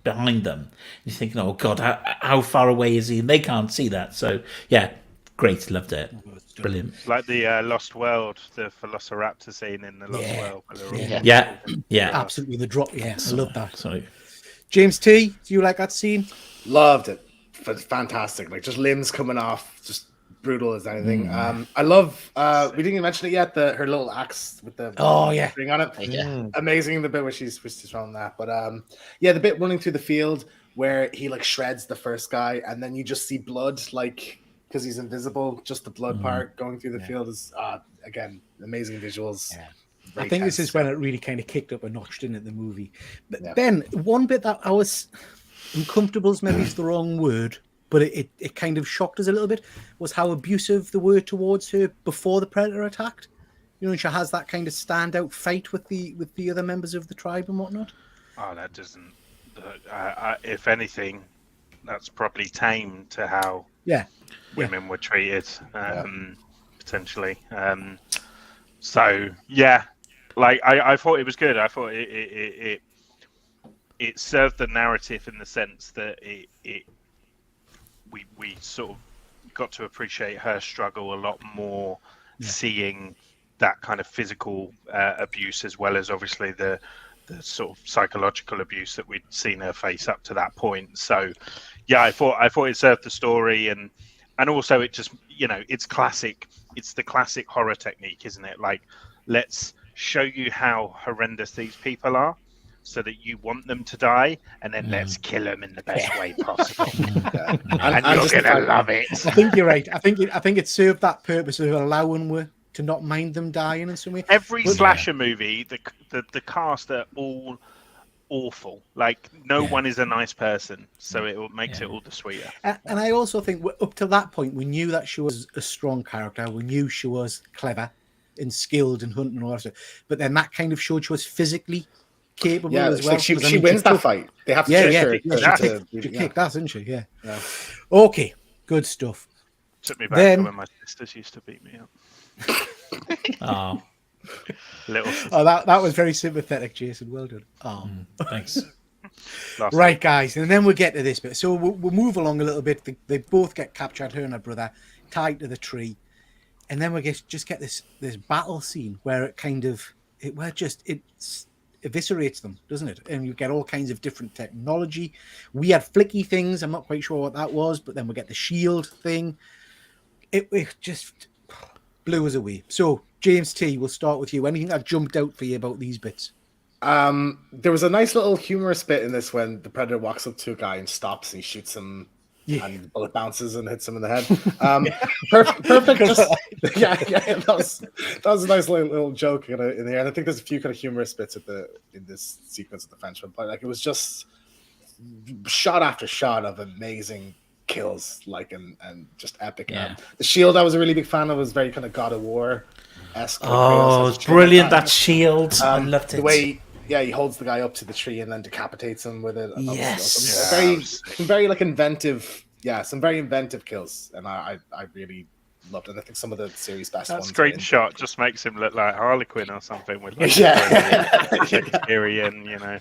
behind them. You're thinking, oh, God, how far away is he? And they can't see that. So, yeah, great. Loved it. Brilliant. It's like the Lost World, the Velociraptor scene in the Lost World. Yeah. Absolutely. The drop. Yeah, I love that. Sorry. James T, do you like that scene? Loved it. Fantastic. Like, just limbs coming off, just brutal as anything. I love, we didn't even mention it yet, her little axe with the ring on it. Amazing, the bit where she's throwing that. But the bit running through the field where he like shreds the first guy, and then you just see blood, like, because he's invisible, just the blood part going through the field is, again, amazing visuals. Yeah. I think this is when it really kind of kicked up a notch, didn't it, the movie? But Ben, one bit that I was uncomfortable, is maybe the wrong word, but it kind of shocked us a little bit, was how abusive they were towards her before the predator attacked. You know, she has that kind of standout fight with the other members of the tribe and whatnot. Oh, that doesn't. If anything, that's probably tame to how women were treated, potentially. So yeah, like I thought it was good. I thought it served the narrative in the sense that we sort of got to appreciate her struggle a lot more, seeing that kind of physical abuse as well as obviously the sort of psychological abuse that we'd seen her face up to that point. So yeah, I thought it served the story, and also it just, it's classic. It's the classic horror technique, isn't it? Like, let's show you how horrendous these people are so that you want them to die, and then let's kill them in the best way possible. And you're gonna love it. I think you're right. I think it served that purpose of allowing her to not mind them dying in some way. Every slasher movie, the cast are all awful. Like, no one is a nice person, so it makes it all the sweeter. And I also think up to that point, we knew that she was a strong character. We knew she was clever and skilled in hunting and all that stuff. But then that kind of showed she was physically capable as well. Like she wins that fight. They have to she kicked ass, didn't she? Yeah. Okay, good stuff. Took me back to when my sisters used to beat me up. Oh, little. Oh, that was very sympathetic, Jason. Well done. Oh, thanks. Right, guys, and then we'll get to this bit. So we'll move along a little bit. They both get captured, her and her brother, tied to the tree, and then we just get this battle scene where it eviscerates them, doesn't it? And you get all kinds of different technology. We had flicky things. I'm not quite sure what that was, but then we get the shield thing. It just blew us away. So, James T, we'll start with you. Anything that jumped out for you about these bits? There was a nice little humorous bit in this when the predator walks up to a guy and stops and he shoots him Yeah. and the bullet bounces and hits him in the head. Perfect. Just, yeah, that was a nice little joke in there, and I think there's a few kind of humorous bits in this sequence of the Frenchman, but like it was just shot after shot of amazing kills, like and just epic. Yeah. The shield I was a really big fan of was very kind of God of War esque. Oh, it's brilliant, that shield. I loved it. The way he holds the guy up to the tree and then decapitates him with it. Yes. Some very like inventive, some very inventive kills, and I really loved it. I think some of the series best that ones. screenshot just makes him look like Harlequin or something with like Shakespearean,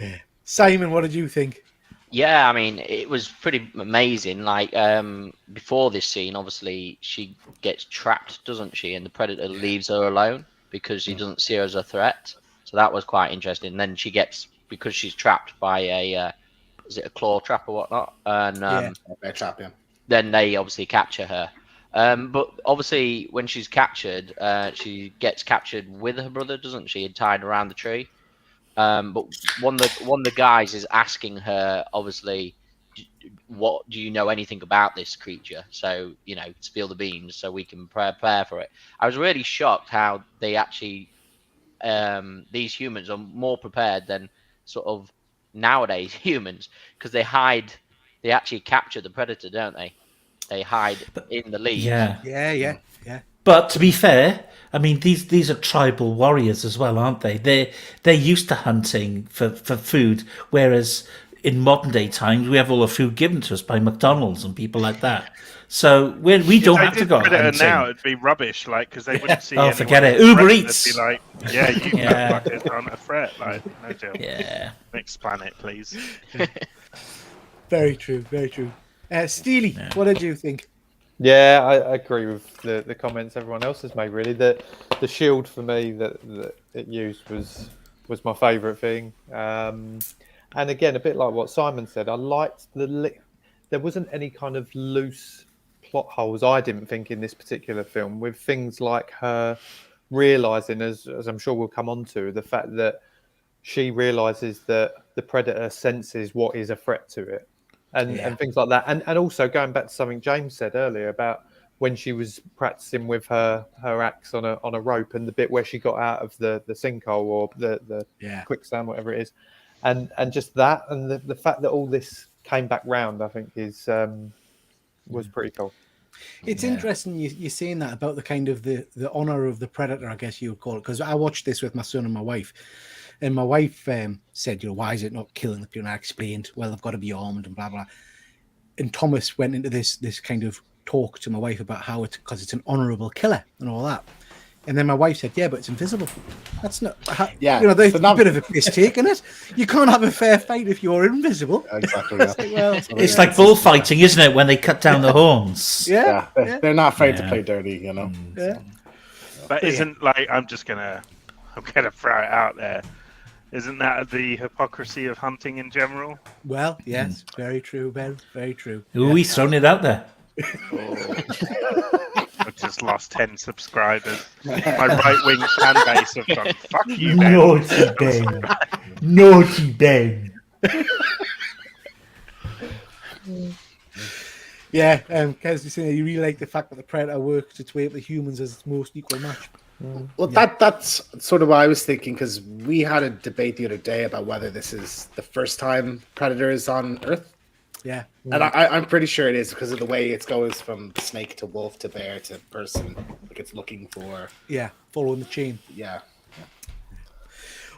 Yeah. Simon, what did you think? Yeah, I mean, it was pretty amazing. Like, before this scene, obviously, she gets trapped, doesn't she? And the Predator leaves her alone because he doesn't see her as a threat. So that was quite interesting. And then she gets, because she's trapped by is it a claw trap or whatnot? And bear trap, yeah. then they obviously capture her. But obviously, when she's captured, she gets captured with her brother, doesn't she? And tied around the tree. But one of the guys is asking her, obviously, what do you know anything about this creature? So, spill the beans so we can prepare for it. I was really shocked how they actually, these humans are more prepared than sort of nowadays humans, because they actually capture the predator, don't they? They hide in the leaves. Yeah. But to be fair, I mean, these are tribal warriors as well, aren't they? They're used to hunting for food, whereas in modern day times we have all the food given to us by McDonald's and people like that. So we don't have to go hunting. Now it'd be rubbish, like, because they wouldn't see. Oh, anyone forget it. as a Uber threat. Eats. They'd be like, yeah, you fuckers aren't a threat. Like, no deal. Yeah. Next planet, please. Very true. Very true. Steely, what did you think? Yeah, I agree with the comments everyone else has made. Really, the shield for me that it used was my favourite thing. And again, a bit like what Simon said, I liked there wasn't any kind of loose plot holes, I didn't think, in this particular film, with things like her realising, as I'm sure we'll come on to, the fact that she realises that the predator senses what is a threat to it. And things like that. And also going back to something James said earlier about when she was practicing with her axe on a rope, and the bit where she got out of the sinkhole or the quicksand, whatever it is. And just that, and the fact that all this came back round, I think was pretty cool. It's interesting you're saying that about the kind of the honor of the predator, I guess you would call it, because I watched this with my son and my wife. And my wife said, why is it not killing the people? And I explained, well, they've got to be armed and blah, blah. And Thomas went into this kind of talk to my wife about how because it's an honourable killer and all that. And then my wife said, yeah, but it's invisible. That's not... there's a bit of a piss take in it. You can't have a fair fight if you're invisible. Exactly. It's like bullfighting, isn't it, when they cut down the horns? Yeah. They're not afraid to play dirty, Yeah. But isn't, like, I'm gonna throw it out there. Isn't that the hypocrisy of hunting in general? Well, yes, very true, Ben. Very true. Ooh, he's thrown it out there. I've just lost 10 subscribers. My right-wing fan base have gone, fuck you, Ben. Naughty Ben. Naughty Ben. Yeah, Kez, you really like the fact that the predator works its way up the humans as its most equal match. Well, that's sort of what I was thinking, because we had a debate the other day about whether this is the first time Predator is on Earth. Yeah. And I'm pretty sure it is, because of the way it goes from snake to wolf to bear to person. Like, it's looking for... Yeah, following the chain. Yeah.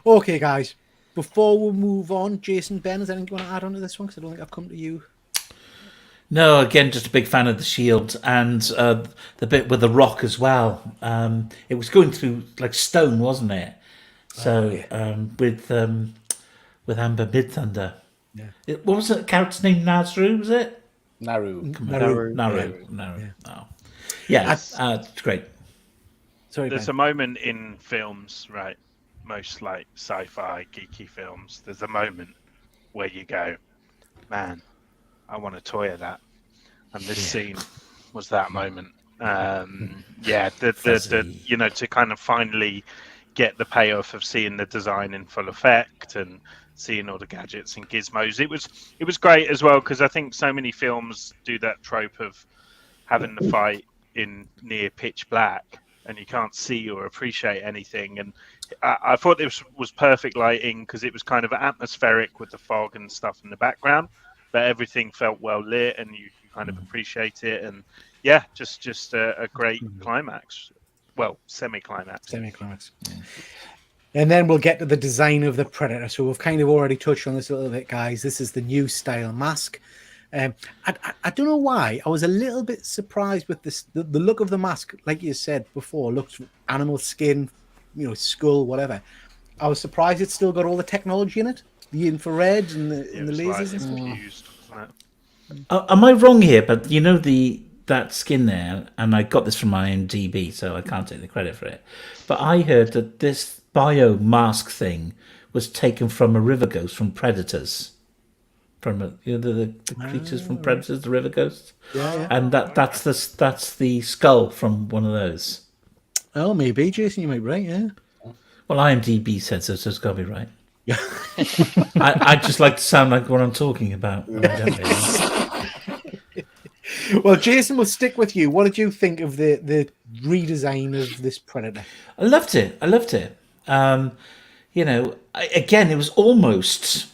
Okay, guys. Before we move on, Jason, Ben, is anything you want to add on to this one? Because I don't think I've come to you. No, again, just a big fan of the shield and the bit with the rock as well. It was going through like stone, wasn't it? So with Amber Midthunder. Yeah. What was it? Character's name? Nazru, was it? Naru. Naru. Oh. Yeah, it's great. Sorry, there's a moment in films, right? Most like sci-fi geeky films. There's a moment where you go, man, I want a toy of that, and this scene was that moment. To kind of finally get the payoff of seeing the design in full effect and seeing all the gadgets and gizmos. It was great as well because I think so many films do that trope of having the fight in near pitch black and you can't see or appreciate anything. And I thought this was perfect lighting because it was kind of atmospheric with the fog and stuff in the background, but everything felt well lit and you kind of appreciate it. And yeah, just a great climax. Well, semi-climax. Semi-climax. And then we'll get to the design of the Predator. So we've kind of already touched on this a little bit, guys. This is the new style mask. I don't know why. I was a little bit surprised with this. The look of the mask, like you said before, looks animal skin, skull, whatever. I was surprised it's still got all the technology in it, the infrared and the lasers and stuff. Confused, wasn't it? Am I wrong here? But that skin there, and I got this from my IMDb, so I can't take the credit for it. But I heard that this bio mask thing was taken from a river ghost from Predators, from the creatures from Predators, the river ghosts. Yeah. And that's the skull from one of those. Oh, maybe, Jason, you might be right. Yeah. Well, IMDb said so, so it's got to be right. Yeah. I just like to sound like what I'm talking about. I don't really. Well, Jason, we'll stick with you. What did you think of the redesign of this Predator? I loved it. Again, it was almost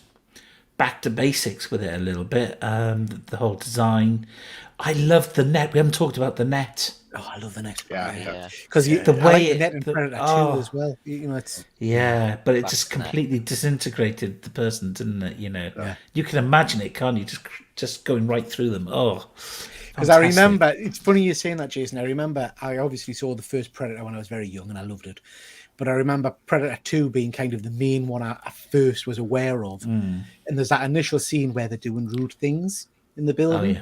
back to basics with it a little bit. The whole design. I loved the net. We haven't talked about the net. Oh, I love the net. Yeah. Because The I way like the net and Predator too as well. It's but it just completely disintegrated the person, didn't it? You can imagine it, can't you? Just going right through them. Oh, because I remember, it's funny you're saying that, Jason. I remember I obviously saw the first Predator when I was very young and I loved it. But I remember Predator 2 being kind of the main one I first was aware of. And there's that initial scene where they're doing rude things in the building.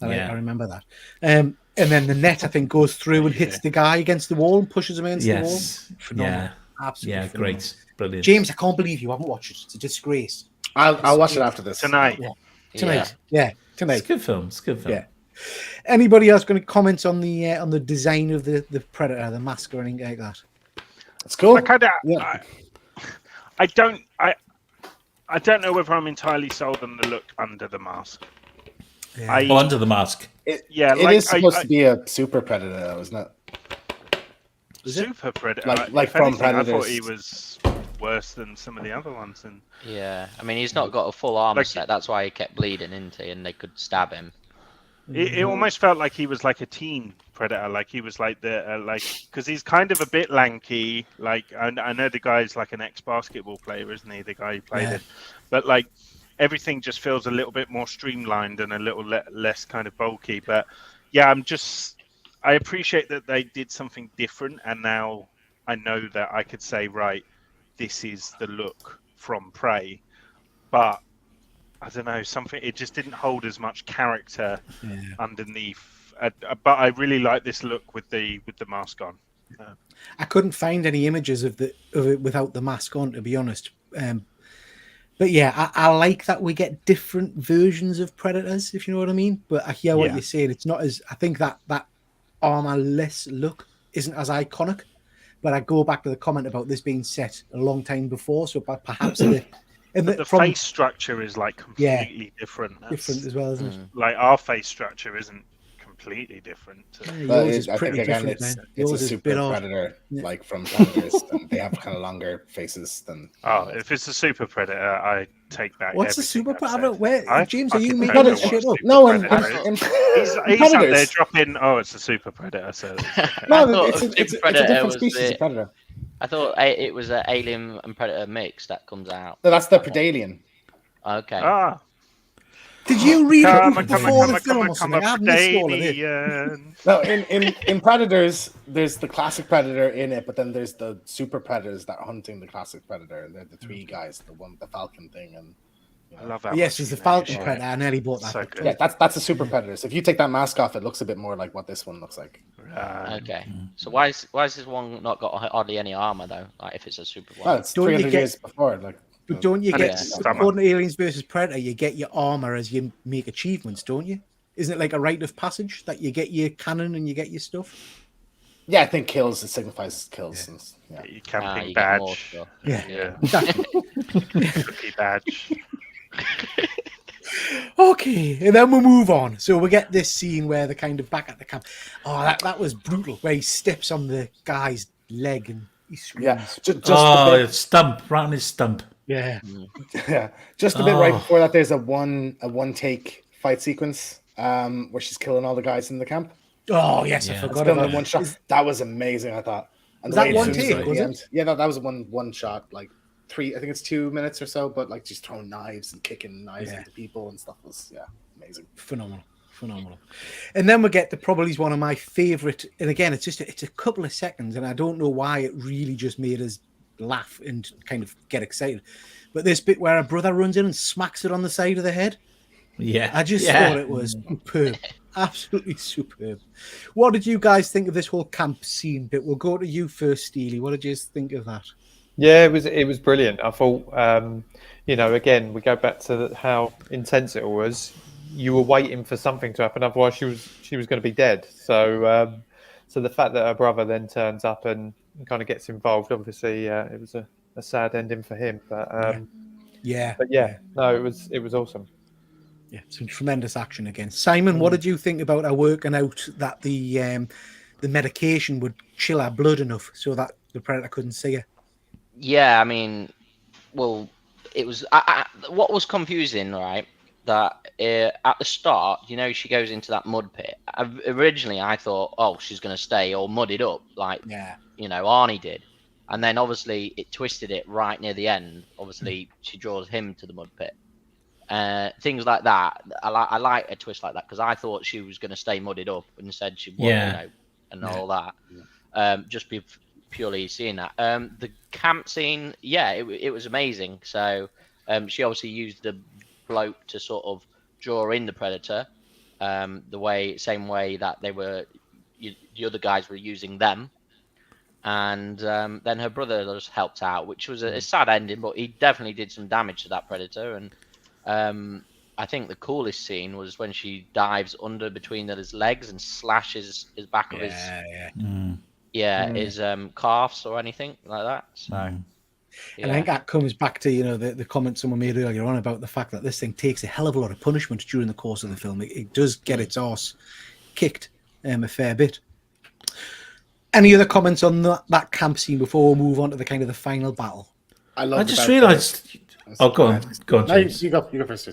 Oh, yeah. I remember that. And then the net, I think, goes through and hits the guy against the wall and pushes him against the wall. Phenomenal. Yeah. Absolutely Yeah, phenomenal. great. Brilliant. James, I can't believe you haven't watched it. It's a disgrace. I'll watch it after this Tonight. Tonight. It's Tonight. a good film. Yeah. Anybody else going to comment on the design of the Predator, the mask or anything like that? It's cool. I don't know whether I'm entirely sold on the look under the mask. Yeah. Under the mask. It is supposed to be a super Predator, though, isn't it? Super Predator. Like if from anything, I Predators. thought he was worse than some of the other ones. And Yeah, I mean, he's not got a full armor set. That's why he kept bleeding into, and they could stab him. it almost felt like he was like a teen Predator, like he was like because he's kind of a bit lanky. Like I know the guy's like an ex-basketball player, isn't he? The guy who played it, but like everything just feels a little bit more streamlined and a little less kind of bulky. But yeah, I appreciate that they did something different, and now I know that I could say, right, this is the look from Prey, but I don't know, it just didn't hold as much character underneath. But I really like this look with the mask on. I couldn't find any images of it without the mask on, to be honest. But yeah, I like that we get different versions of Predators, if you know what I mean. But I hear what you're saying. It's not as, I think that armor-less look isn't as iconic. But I go back to the comment about this being set a long time before, so perhaps the face structure is like completely different. Different as well, isn't it? Like our face structure isn't completely different. Yours is I pretty think again, different, it's man. a Yours is super bit odd. Predator, like from Predators. And they have kind of longer faces than. Oh, if it's a super Predator, I take back. What's a everything super I've Predator? said. Where, James, are you fucking making don't know this what shit a up? super No, in Predator is. He's up there Predators. dropping. Oh, it's a super Predator. So No, thought it's a a super Predator different was species of Predator. I thought it was an Alien and Predator mix that comes out. No, that's the Predalien. Okay. Did you read come it before the film or something? I've missed all of it. Predalien. No, in Predators, there's the classic Predator in it, but then there's the super Predators that are hunting the classic Predator. They're the three guys, the Falcon thing, and I love that. Yes, there's the Falcon Predator. I nearly bought that. So book too. good. yeah, that's a super Predator. So if you take that mask off, it looks a bit more like what this one looks like. Okay. So why is this one not got hardly any armor though? Like if it's a super one. Well, it's Don't you 300 get- years before. Like, But don't you And get, it's according to Aliens versus Predator, you get your armor as you make achievements, don't you? Isn't it like a rite of passage that you get your cannon and you get your stuff? Yeah, I think kills. It signifies kills. And, yeah. Get your camping you get more badge. stuff. Yeah. Cookie badge. Okay, and then we'll move on. So we get this scene where they're kind of back at the camp. Oh, that was brutal. Where he steps on the guy's leg and he screams. Yeah, just Oh, a bit, it's stump, right on his stump. Yeah. yeah, just a bit right Oh. before that. There's a one take fight sequence where she's killing all the guys in the camp. Oh yes, I Yeah. It's forgot done about in one shot. Is- That was amazing. I thought. And Was the that way it one zooms take, in at the was it? end. Yeah, that was one shot. Like I think it's 2 minutes or so, but like just throwing knives and kicking knives Yeah. into people and stuff was amazing. Phenomenal. And then we get to probably one of my favorite, and again, it's a couple of seconds, and I don't know why it really just made us laugh and kind of get excited. But this bit where a brother runs in and smacks it on the side of the head, Yeah. I just yeah. thought it was superb, absolutely superb. What did you guys think of this whole camp scene bit? We'll go to you first, Steely. What did you think of that? Yeah, it was brilliant. I thought, again, we go back to how intense it was. You were waiting for something to happen, otherwise she was going to be dead. So, so the fact that her brother then turns up and kind of gets involved, obviously, it was a sad ending for him. But no, it was awesome. Yeah, some tremendous action again. Simon, what did you think about her working out that the medication would chill her blood enough so that the predator couldn't see her? Yeah, I mean, well, it was what was confusing, right? That at the start, she goes into that mud pit. Originally, I thought, oh, she's going to stay all mudded up, like Arnie did, and then obviously it twisted it right near the end. Obviously, she draws him to the mud pit. Things like that. I like a twist like that because I thought she was going to stay mudded up and said she would, and all that. Just be purely seeing that. The camp scene, it was amazing. So she obviously used the bloke to sort of draw in the predator, same way that the other guys were using them, and then her brother just helped out, which was a sad ending, but he definitely did some damage to that predator. And I think the coolest scene was when she dives under between his legs and slashes his back of his his calves or anything like that. So and I think that comes back to the comment someone made earlier on about the fact that this thing takes a hell of a lot of punishment during the course of the film. It does get its arse kicked a fair bit. Any other comments on that camp scene before we move on to the kind of the final battle? I just realised. Oh, go on, No, James. you go first.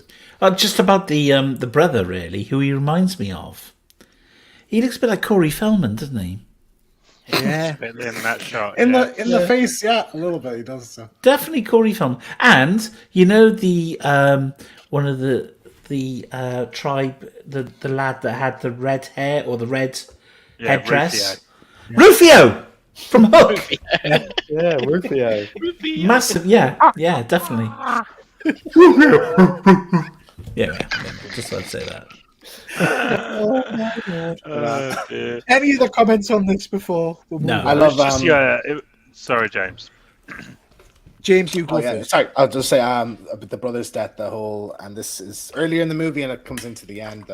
Just about the brother, really, who he reminds me of. He looks a bit like Corey Feldman, doesn't he? Yeah, In that shot. In the face, a little bit. He does so. Definitely Corey Feldman. And the one of the tribe, the lad that had the red hair or the red headdress, Rufio from Hook. Yeah, Rufio. Massive, yeah, definitely. yeah, just thought I'd say that. Dear. Any other comments on this before? We'll move No. on? I love Sorry, James. James, you go Oh, yeah. first. Sorry, I'll just say about the brother's death, and this is earlier in the movie and it comes into the end.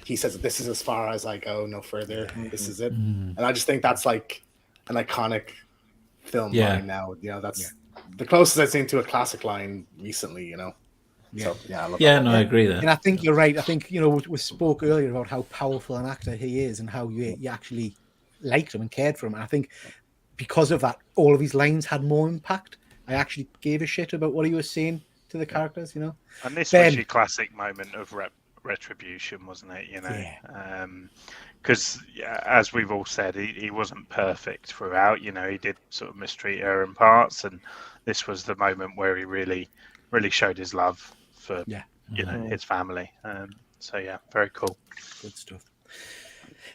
He says, "This is as far as I go, no further. This is it." And I just think that's like an iconic film line now. That's the closest I've seen to a classic line recently. So I love that. I agree there. And I think you're right. I think we spoke earlier about how powerful an actor he is and how you actually liked him and cared for him. And I think because of that, all of his lines had more impact. I actually gave a shit about what he was saying to the characters. And this Ben. was your classic moment of retribution, wasn't it? Because as we've all said, he wasn't perfect throughout. He did sort of mistreat her in parts, and this was the moment where he really showed his love for his family. Very cool. Good stuff.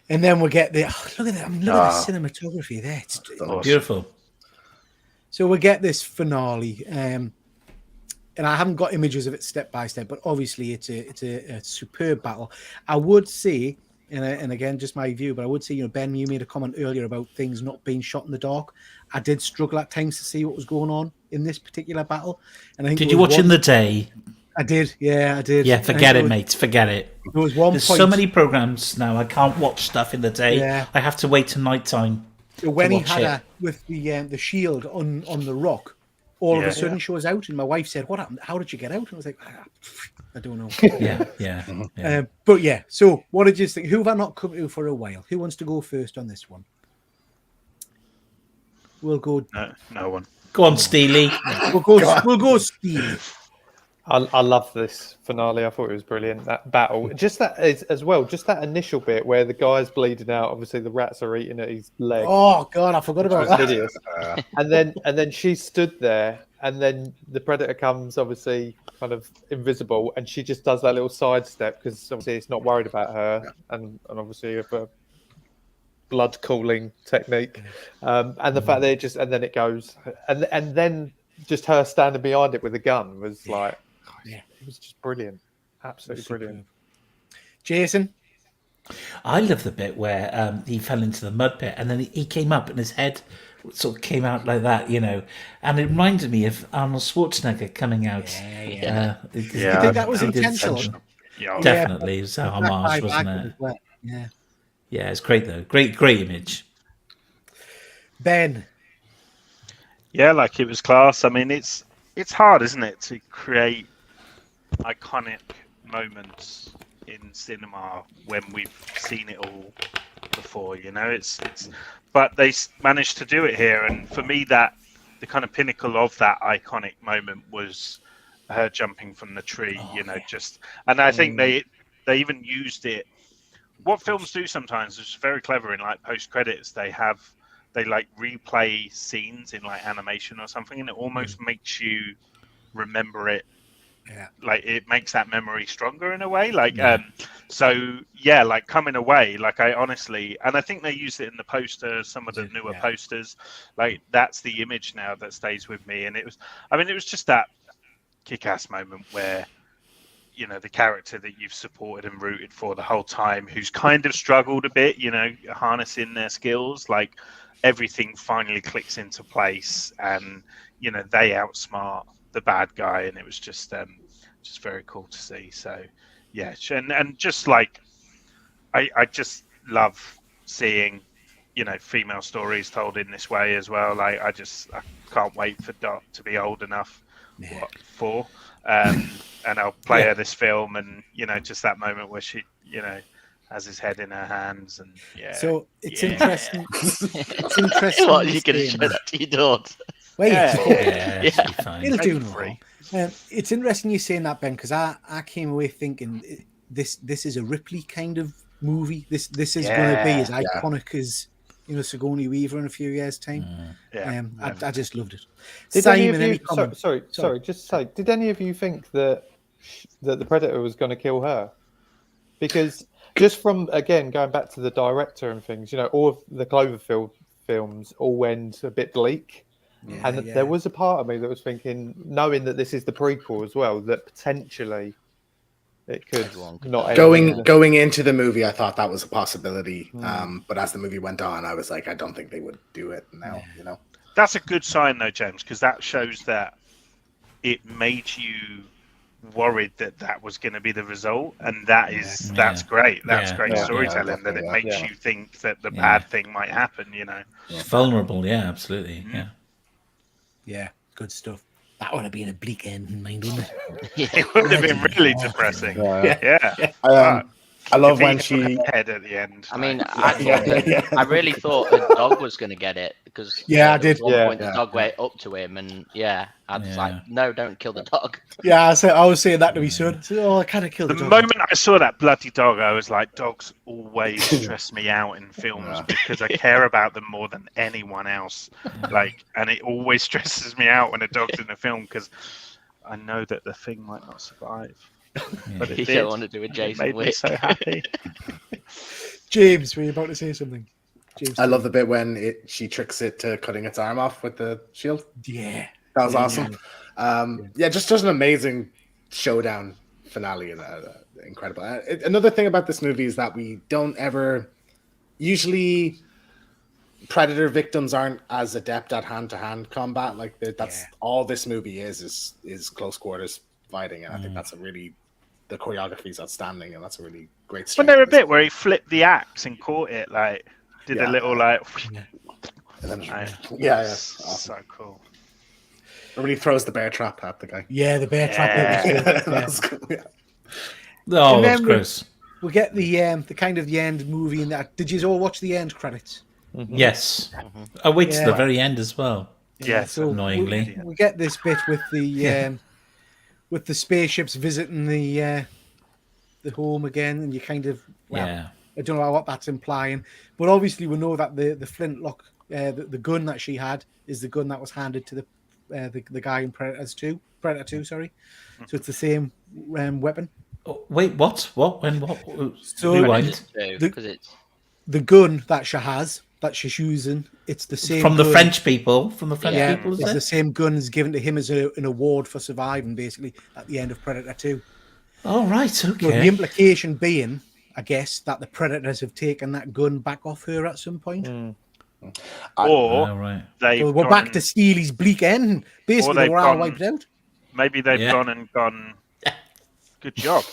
And then we'll get look at that. Look at the cinematography there. It's Beautiful. So we get this finale, and I haven't got images of it step by step, but obviously it's a superb battle. I would say, and again, just my view, but I would say, Ben, you made a comment earlier about things not being shot in the dark. I did struggle at times to see what was going on in this particular battle, and I think Did you watch in the day? I did. Yeah, I did. Yeah, I think forget there it, was- mate. Forget it. There was one There's point. so many programs now. I can't watch stuff in the day. Yeah. I have to wait till night time. So when he watch had it. her with the shield on the rock, all of Yeah. a sudden she was out, and my wife said, "What happened? How did you get out?" And I was like, "I don't know." Yeah. But yeah. So what did you think? Who have I not come to for a while? Who wants to go first on this one? We'll go. No one. Go on, Steely. We'll go. We'll go. Steve. I love this finale. I thought it was brilliant. That battle, just that as well. Just that initial bit where the guy's bleeding out. Obviously, the rats are eating at his leg. Oh God, I forgot Which about was that. hideous. And then she stood there, and then the predator comes, obviously kind of invisible, and she just does that little sidestep because obviously it's not worried about her, and obviously of a blood cooling technique, and the fact that it just and then it goes, and then just her standing behind it with a gun was like, Yeah. it was just brilliant, absolutely brilliant. Jason. I love the bit where he fell into the mud pit and then he came up and his head sort of came out like that, you know, and it reminded me of Arnold Schwarzenegger coming out. Yeah. You think that was intentional? Yeah. Definitely, it was a homage, wasn't it? Yeah. Yeah, it's great though. Great image. Ben. Yeah, like it was class. I mean, it's hard, isn't it, to create iconic moments in cinema when we've seen it all before. You know, it's but they managed to do it here, and for me, that the kind of pinnacle of that iconic moment was her jumping from the tree. And I think they even used it. What films do sometimes is very clever in like post credits. They like replay scenes in like animation or something, and it almost makes you remember it. Yeah. Like it makes that memory stronger in a way. Like like Coming Away. Like I honestly, and I think they used it in the poster, some of the newer posters. Like that's the image now that stays with me. And it was just that kick-ass moment where, you know, the character that you've supported and rooted for the whole time, who's kind of struggled a bit, you know, harnessing their skills, like everything finally clicks into place, and you know they outsmart the bad guy, and it was just very cool to see. So yeah, and just like I just love seeing, you know, female stories told in this way as well. Like I can't wait for Dot to be old enough. What, 4? And I'll play her this film, and you know, just that moment where she, you know, has his head in her hands, and So it's interesting. It's interesting. What, are you going to show that to your daughter? Wait, It'll be fine. it'll do no harm. It's interesting you saying that, Ben, because I came away thinking this is a Ripley kind of movie. This is going to be as iconic as, you know, Sigourney Weaver in a few years' time. I just loved it. Did Simon, any any of you? comment? Sorry. Just say, did any of you think that the Predator was going to kill her? Because just from again going back to the director and things, you know, all of the Cloverfield films all went a bit bleak. And there was a part of me that was thinking, knowing that this is the prequel as well, that potentially it could not end. Going into the movie, I thought that was a possibility. But as the movie went on, I was like, I don't think they would do it now. You know, that's a good sign though, James, because that shows that it made you worried that was going to be the result, and that's great. That's great storytelling. That it makes you think that the bad thing might happen. You know, Vulnerable, absolutely, Yeah, good stuff. That would have been a bleak ending, mind, wouldn't it? it would have been really depressing. I love when she head at the end. I mean, I really thought the dog was going to get it because I did. At one point, the dog went up to him, and I was like, "No, don't kill the dog." Yeah, I was saying that to me, son. I kind of killed the dog. moment I saw that bloody dog, I was like, dogs always stress me out in films because I care about them more than anyone else. Like, and it always stresses me out when a dog's in a film because I know that the thing might not survive. But it You did. don't want to do a Jason It made me Wick. so happy. James, were you about to say something? James, I love the bit when she tricks it to cutting its arm off with the shield. Yeah, That was awesome. Just an amazing showdown finale. And incredible. Another thing about this movie is that we don't ever usually Predator victims aren't as adept at hand-to-hand combat. Like that's all this movie is close quarters fighting, and I think that's a really the choreography is outstanding, and that's a really great. Wasn't there a bit where he flipped the axe and caught it, like did a little like? And then, Right. yeah, awesome. So cool. When he throws the bear trap at the guy. Yeah, the bear trap. That's cool, yeah. Oh, And that's then gross. We get the kind of the end movie in that. Did you all watch the end credits? Yes. I wait to the Yeah. very end as well. Yes, so annoyingly. we get this bit with the spaceships visiting the home again, and you kind of Yeah. I don't know what that's implying, but obviously we know that the flintlock, the gun that she had, is the gun that was handed to the guy in Predator 2. Sorry, so it's the same weapon. Oh, wait, what? What? When? What? So- Rewind. Because it's The gun that she has, that she's using, it's the same From the gun. French people. From the French Yeah, people, is it's it? the same gun is given to him as an award for surviving, basically, at the end of Predator 2. Oh, right. So the Okay. implication being, I guess, that the Predators have taken that gun back off her at some point. Or Oh, right. they've So we're gone back and- to Steely's bleak end. Basically, they they've were all gone- wiped out. maybe they've Yeah. gone. Good job.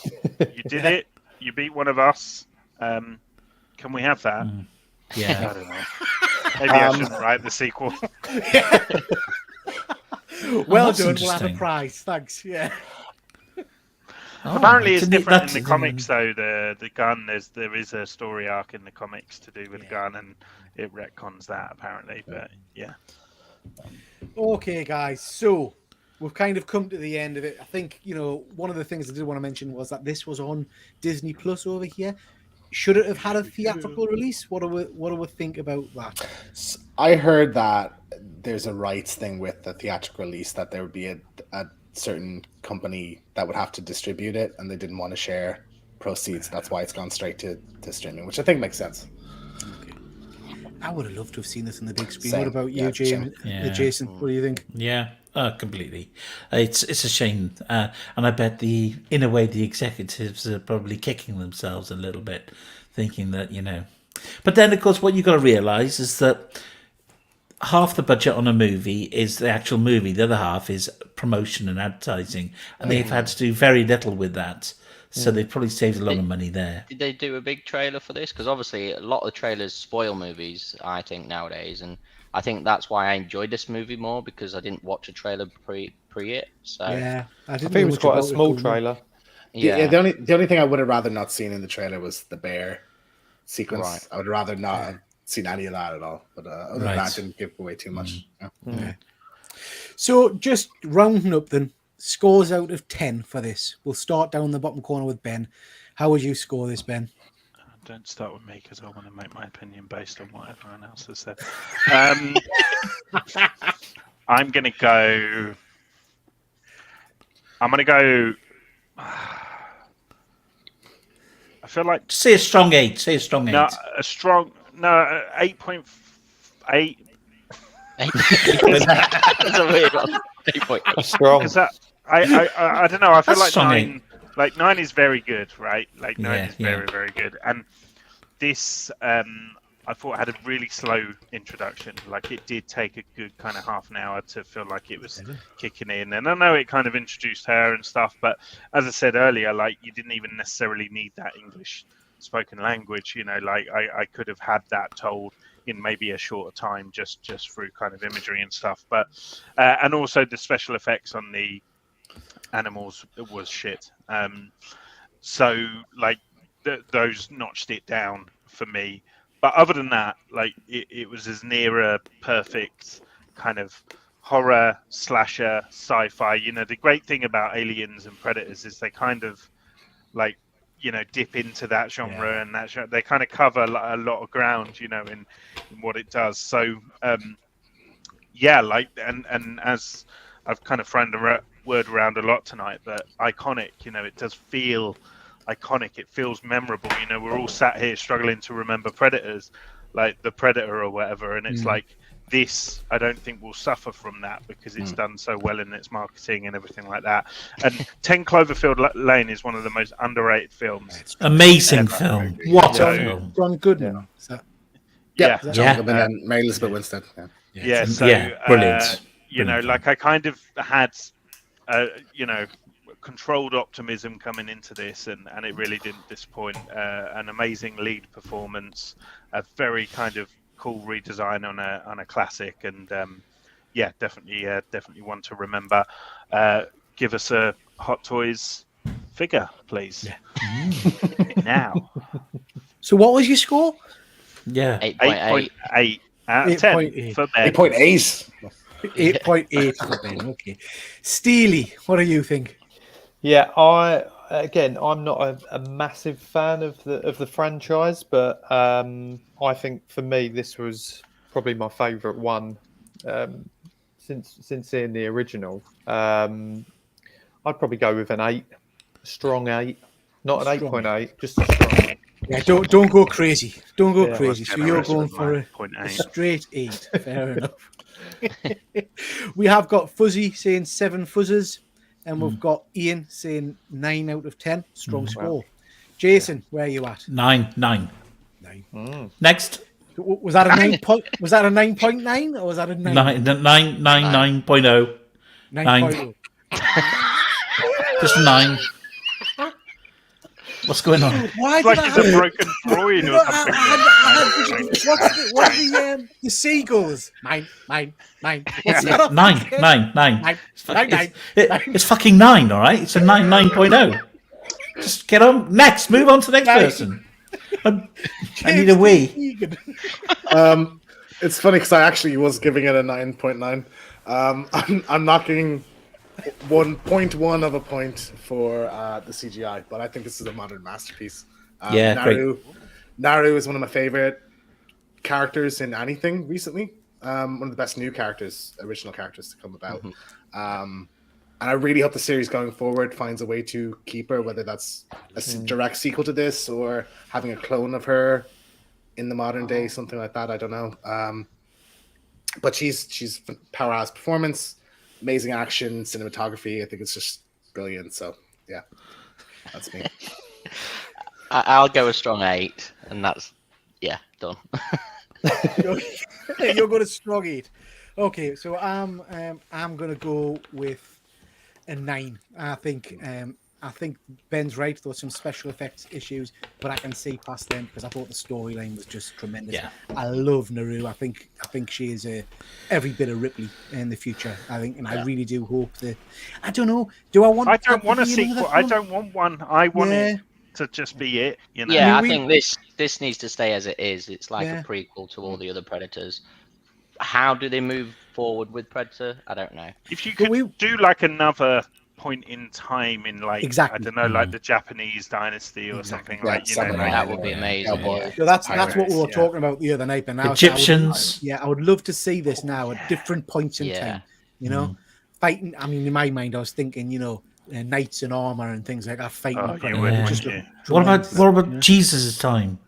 You did it. You beat one of us. Can we have that? I Yeah. don't know. Maybe I shouldn't write the sequel. Well that's done. We'll have a interesting. prize. Thanks. Yeah. Oh, Apparently, it's didn't it- different in that the didn't- comics, though. The gun, there is a story arc in the comics to do with the gun, and it retcons that apparently. But yeah, Okay, guys. So we've kind of come to the end of it. I think, one of the things I did want to mention was that this was on Disney Plus over here. Should it have had a theatrical release? What do we think about that? I heard that there's a rights thing with the theatrical release, that there would be a certain company that would have to distribute it, and they didn't want to share proceeds. That's why it's gone straight to streaming, which I think makes sense. I would have loved to have seen this on the big screen. Same. What about you, Yeah, James? Yeah. Jason, what do you think? Yeah, completely. It's a shame, and I bet in a way the executives are probably kicking themselves a little bit, thinking that But then, of course, what you got to realise is that half the budget on a movie is the actual movie. The other half is promotion and advertising, and they've had to do very little with that. So they've probably saved a lot of money there. Did they do a big trailer for this? Because obviously a lot of the trailers spoil movies, I think, nowadays, and I think that's why I enjoyed this movie more, because I didn't watch a trailer pre it. So Yeah, I think it was quite a small trailer. yeah. The only thing I would have rather not seen in the trailer was the bear sequence. Right. I would rather not have seen any of that at all. But other than Right. that, didn't give away too much. Yeah. So just rounding up then, scores out of 10 for this. We'll start down the bottom corner with Ben. How would you score this, Ben? don't start with me because I want to make my opinion based on what everyone else has said. I'm gonna go. I feel like Say a strong 8. Say a strong 8. no, a strong 8.8. That's a weird one. 8.8. Strong. Because I don't know. I feel That's like strong 9. Like 9 is very good, right? Like 9 Yeah, is very, very good. And this, I thought had a really slow introduction. Like it did take a good kind of half an hour to feel like it was kicking in. And I know it kind of introduced her and stuff, but as I said earlier, like you didn't even necessarily need that English spoken language. You know, like I could have had that told in maybe a shorter time, just through kind of imagery and stuff. But and also the special effects on the animals was shit. So like those notched it down for me. But other than that, like it was as near a perfect kind of horror slasher sci-fi. You know, the great thing about Aliens and Predators is they kind of like, you know, dip into that genre and that genre. They kind of cover a lot of ground, you know, in what it does. So yeah, like and as I've kind of thrown the word around a lot tonight, but iconic, you know, it does feel iconic. It feels memorable. You know, we're all sat here struggling to remember Predators, like the Predator or whatever, and it's like this. I don't think will suffer from that because it's done so well in its marketing and everything like that. And 10 Cloverfield Lane is one of the most underrated films. Amazing ever. film. What So- a film. John Goodman. Is that- Yeah, Yeah. John Yeah. Goodman and Mary Elizabeth Winstead. Yeah. Yeah, so Yeah, brilliant. you know, Brilliant like I kind of had, you know, controlled optimism coming into this, and it really didn't disappoint. An amazing lead performance, a very kind of cool redesign on a classic, and yeah, definitely one to remember. Give us a Hot Toys figure, please. Now. So what was your score? Yeah. 8.8. 8.8 out of 10 for Ben. 8.8. 8.8 for Ben. Okay. Steely, what do you think? Yeah, I'm not a massive fan of the franchise, but I think for me this was probably my favourite one since seeing the original. I'd probably go with an 8, a strong 8, not an Strong. 8.8, just a strong. Yeah, don't go crazy. Don't go Yeah. crazy. So you're going for a 0.8. straight 8. Fair enough. We have got Fuzzy saying 7 fuzzes, and we've got Ian saying 9 out of 10. Strong score. Jason, where are you at? 9. 9. Next. Was that a 9 point? Was that a 9.9 or was that a 9? 9.0. 9.0. Just 9. What's going on? Why It's did like I he's a have broken groin or something. what's the seagulls? 9. What's that? 9. Nine. It's fucking 9, all right? It's a 9.0. Just get on. Next. Move on to the next person. I need a wee. It's funny because I actually was giving it a 9.9. I'm knocking 1.1 of a point for the CGI, but I think this is a modern masterpiece. Yeah, Naru is one of my favorite characters in anything recently. One of the best new characters, original characters to come about. And I really hope the series going forward finds a way to keep her, whether that's a direct sequel to this or having a clone of her in the modern day, something like that. I don't know. But she's powerhouse performance, amazing action, cinematography. I think it's just brilliant. So yeah, that's me. I'll go a strong 8, and that's done. You're going to strong 8. Okay, so I'm going to go with a 9. I think Ben's right. There were some special effects issues, but I can see past them because I thought the storyline was just tremendous. Yeah. I love Naru. I think she is every bit of Ripley in the future. I think, and I really do hope that. I don't know. Do I want? I don't want a to be another sequel. I film? don't want one. I want it to just be it. You know. Yeah, I I mean, think this needs to stay as it is. It's like a prequel to all the other Predators. How do they move forward with Predator? I don't know. If you could do like another point in time in like I don't know, like the Japanese dynasty or something like that would be amazing. So that's what we were talking about the other night. But now Egyptians. I would love to see this now at different points in time. You know, fighting. I mean, in my mind, I was thinking, knights in armor and things like that fighting. What about Jesus' time?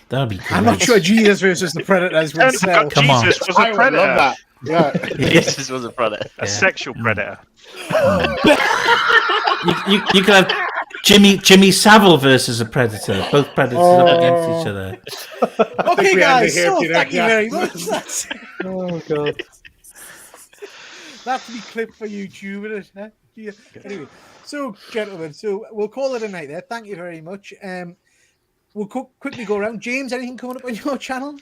That'd be cool. I'm not sure Jesus versus the Predators would sell. Come on. Jesus was a predator. I love that. Yeah. Jesus was a predator. A sexual predator. You could have Jimmy Savile versus a Predator. Both Predators up against each other. Okay, guys. Thank you very much. Oh god. That's to be clipped for YouTube, isn't it? Huh? Yeah. Anyway, so gentlemen, we'll call it a night there. Thank you very much. We'll quickly go around. James, anything coming up on your channel?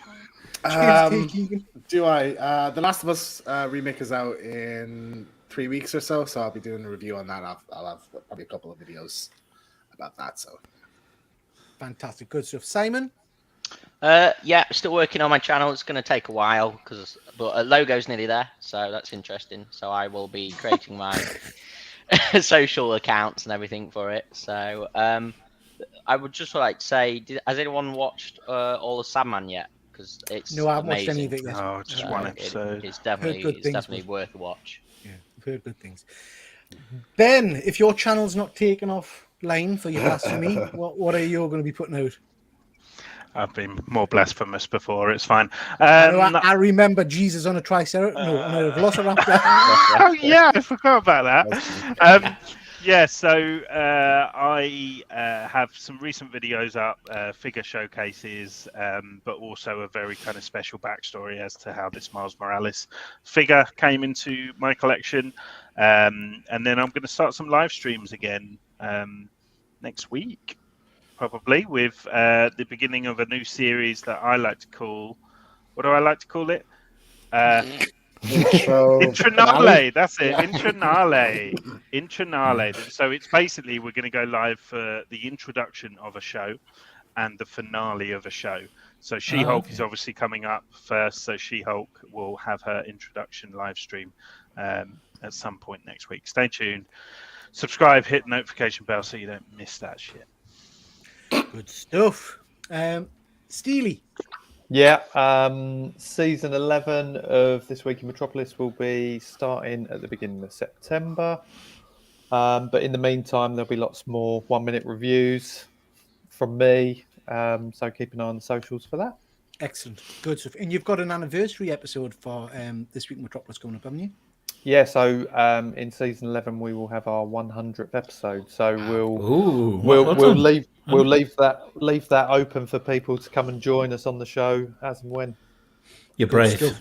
Do I? The Last of Us remake is out in 3 weeks or so I'll be doing a review on that. I'll have probably a couple of videos about that. So fantastic, good stuff. Simon? Still working on my channel. It's going to take a while but logo's nearly there, so that's interesting. So I will be creating my social accounts and everything for it. So I would just like to say, has anyone watched all of Sandman yet? Because it's no, I haven't amazing. watched any of it yet. Oh, just one episode. It's definitely worth a watch. Yeah, I've heard good things. Ben, if your channel's not taken offline for your blasphemy, what are you going to be putting out? I've been more blasphemous before. It's fine. I remember Jesus on a triceratops. On a velociraptor. Oh yeah, I forgot about that. So I have some recent videos up, figure showcases, but also a very kind of special backstory as to how this Miles Morales figure came into my collection. And then I'm going to start some live streams again next week, probably with the beginning of a new series that I like to call. What do I like to call it? Intranale. That's it. Yeah. Intranale. So it's basically we're going to go live for the introduction of a show and the finale of a show. So She-Hulk is obviously coming up first. So She-Hulk will have her introduction live stream at some point next week. Stay tuned. Subscribe, hit the notification bell so you don't miss that shit. Good stuff. Steely. Yeah, season 11 of This Week in Metropolis will be starting at the beginning of September. But in the meantime, there'll be lots more 1-minute reviews from me. So keep an eye on the socials for that. Excellent. Good stuff. And you've got an anniversary episode for This Week in Metropolis coming up, haven't you? Yeah, so in season 11 we will have our 100th episode. So we'll leave that open for people to come and join us on the show as and when. You're brave. Good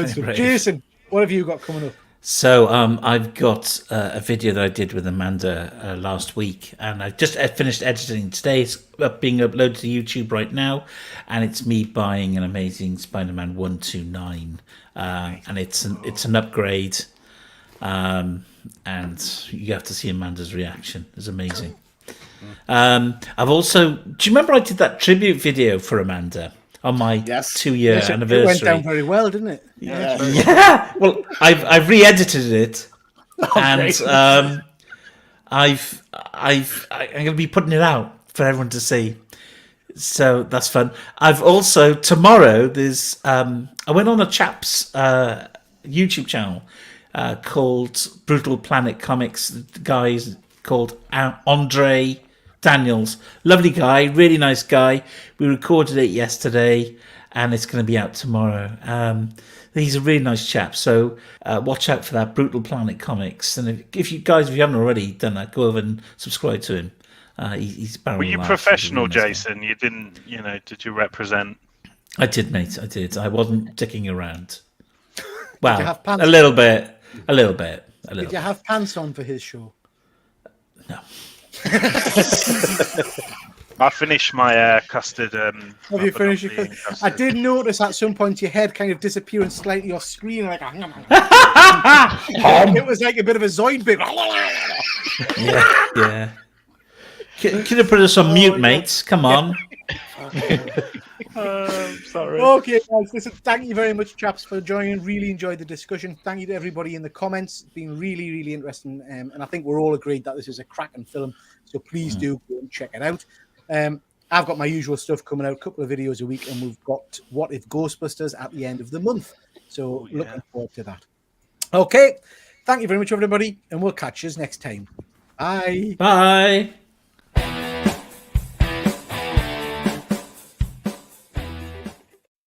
stuff. Jason, what have you got coming up? So I've got a video that I did with Amanda last week, and I just finished editing today. It's being uploaded to YouTube right now, and it's me buying an Amazing Spider-Man 129, and it's an upgrade, and you have to see Amanda's reaction. It's amazing. I've also, do you remember I did that tribute video for Amanda on my 2-year anniversary? It went down very well, didn't it? Yeah. Well, I've re-edited it, and I'm going to be putting it out for everyone to see. So that's fun. I've also tomorrow there's I went on a chap's YouTube channel called Brutal Planet Comics. The guy's called Andre Daniels, lovely guy, really nice guy. We recorded it yesterday, and it's going to be out tomorrow. He's a really nice chap, so watch out for that. Brutal Planet Comics, and if you haven't already done that, go over and subscribe to him. He's Were you professional, Jason? You didn't, did you represent? I did, mate. I did. I wasn't dicking around. Well, Did you have pants a little bit. Did you have pants on for his show? No. I finished my custard. Have you finished your custard? I did notice at some point your head kind of disappearing slightly off screen. Like, it was like a bit of a Zoid bit. Yeah. Could have put us on mute, mates. Come on. Sorry. Okay, guys. Listen, thank you very much, chaps, for joining. Really enjoyed the discussion. Thank you to everybody in the comments. It's been really, really interesting. And I think we're all agreed that this is a cracking film. So please do go and check it out. I've got my usual stuff coming out, a couple of videos a week, and we've got What If Ghostbusters at the end of the month. So looking forward to that. Okay. Thank you very much, everybody. And we'll catch you next time. Bye. Bye.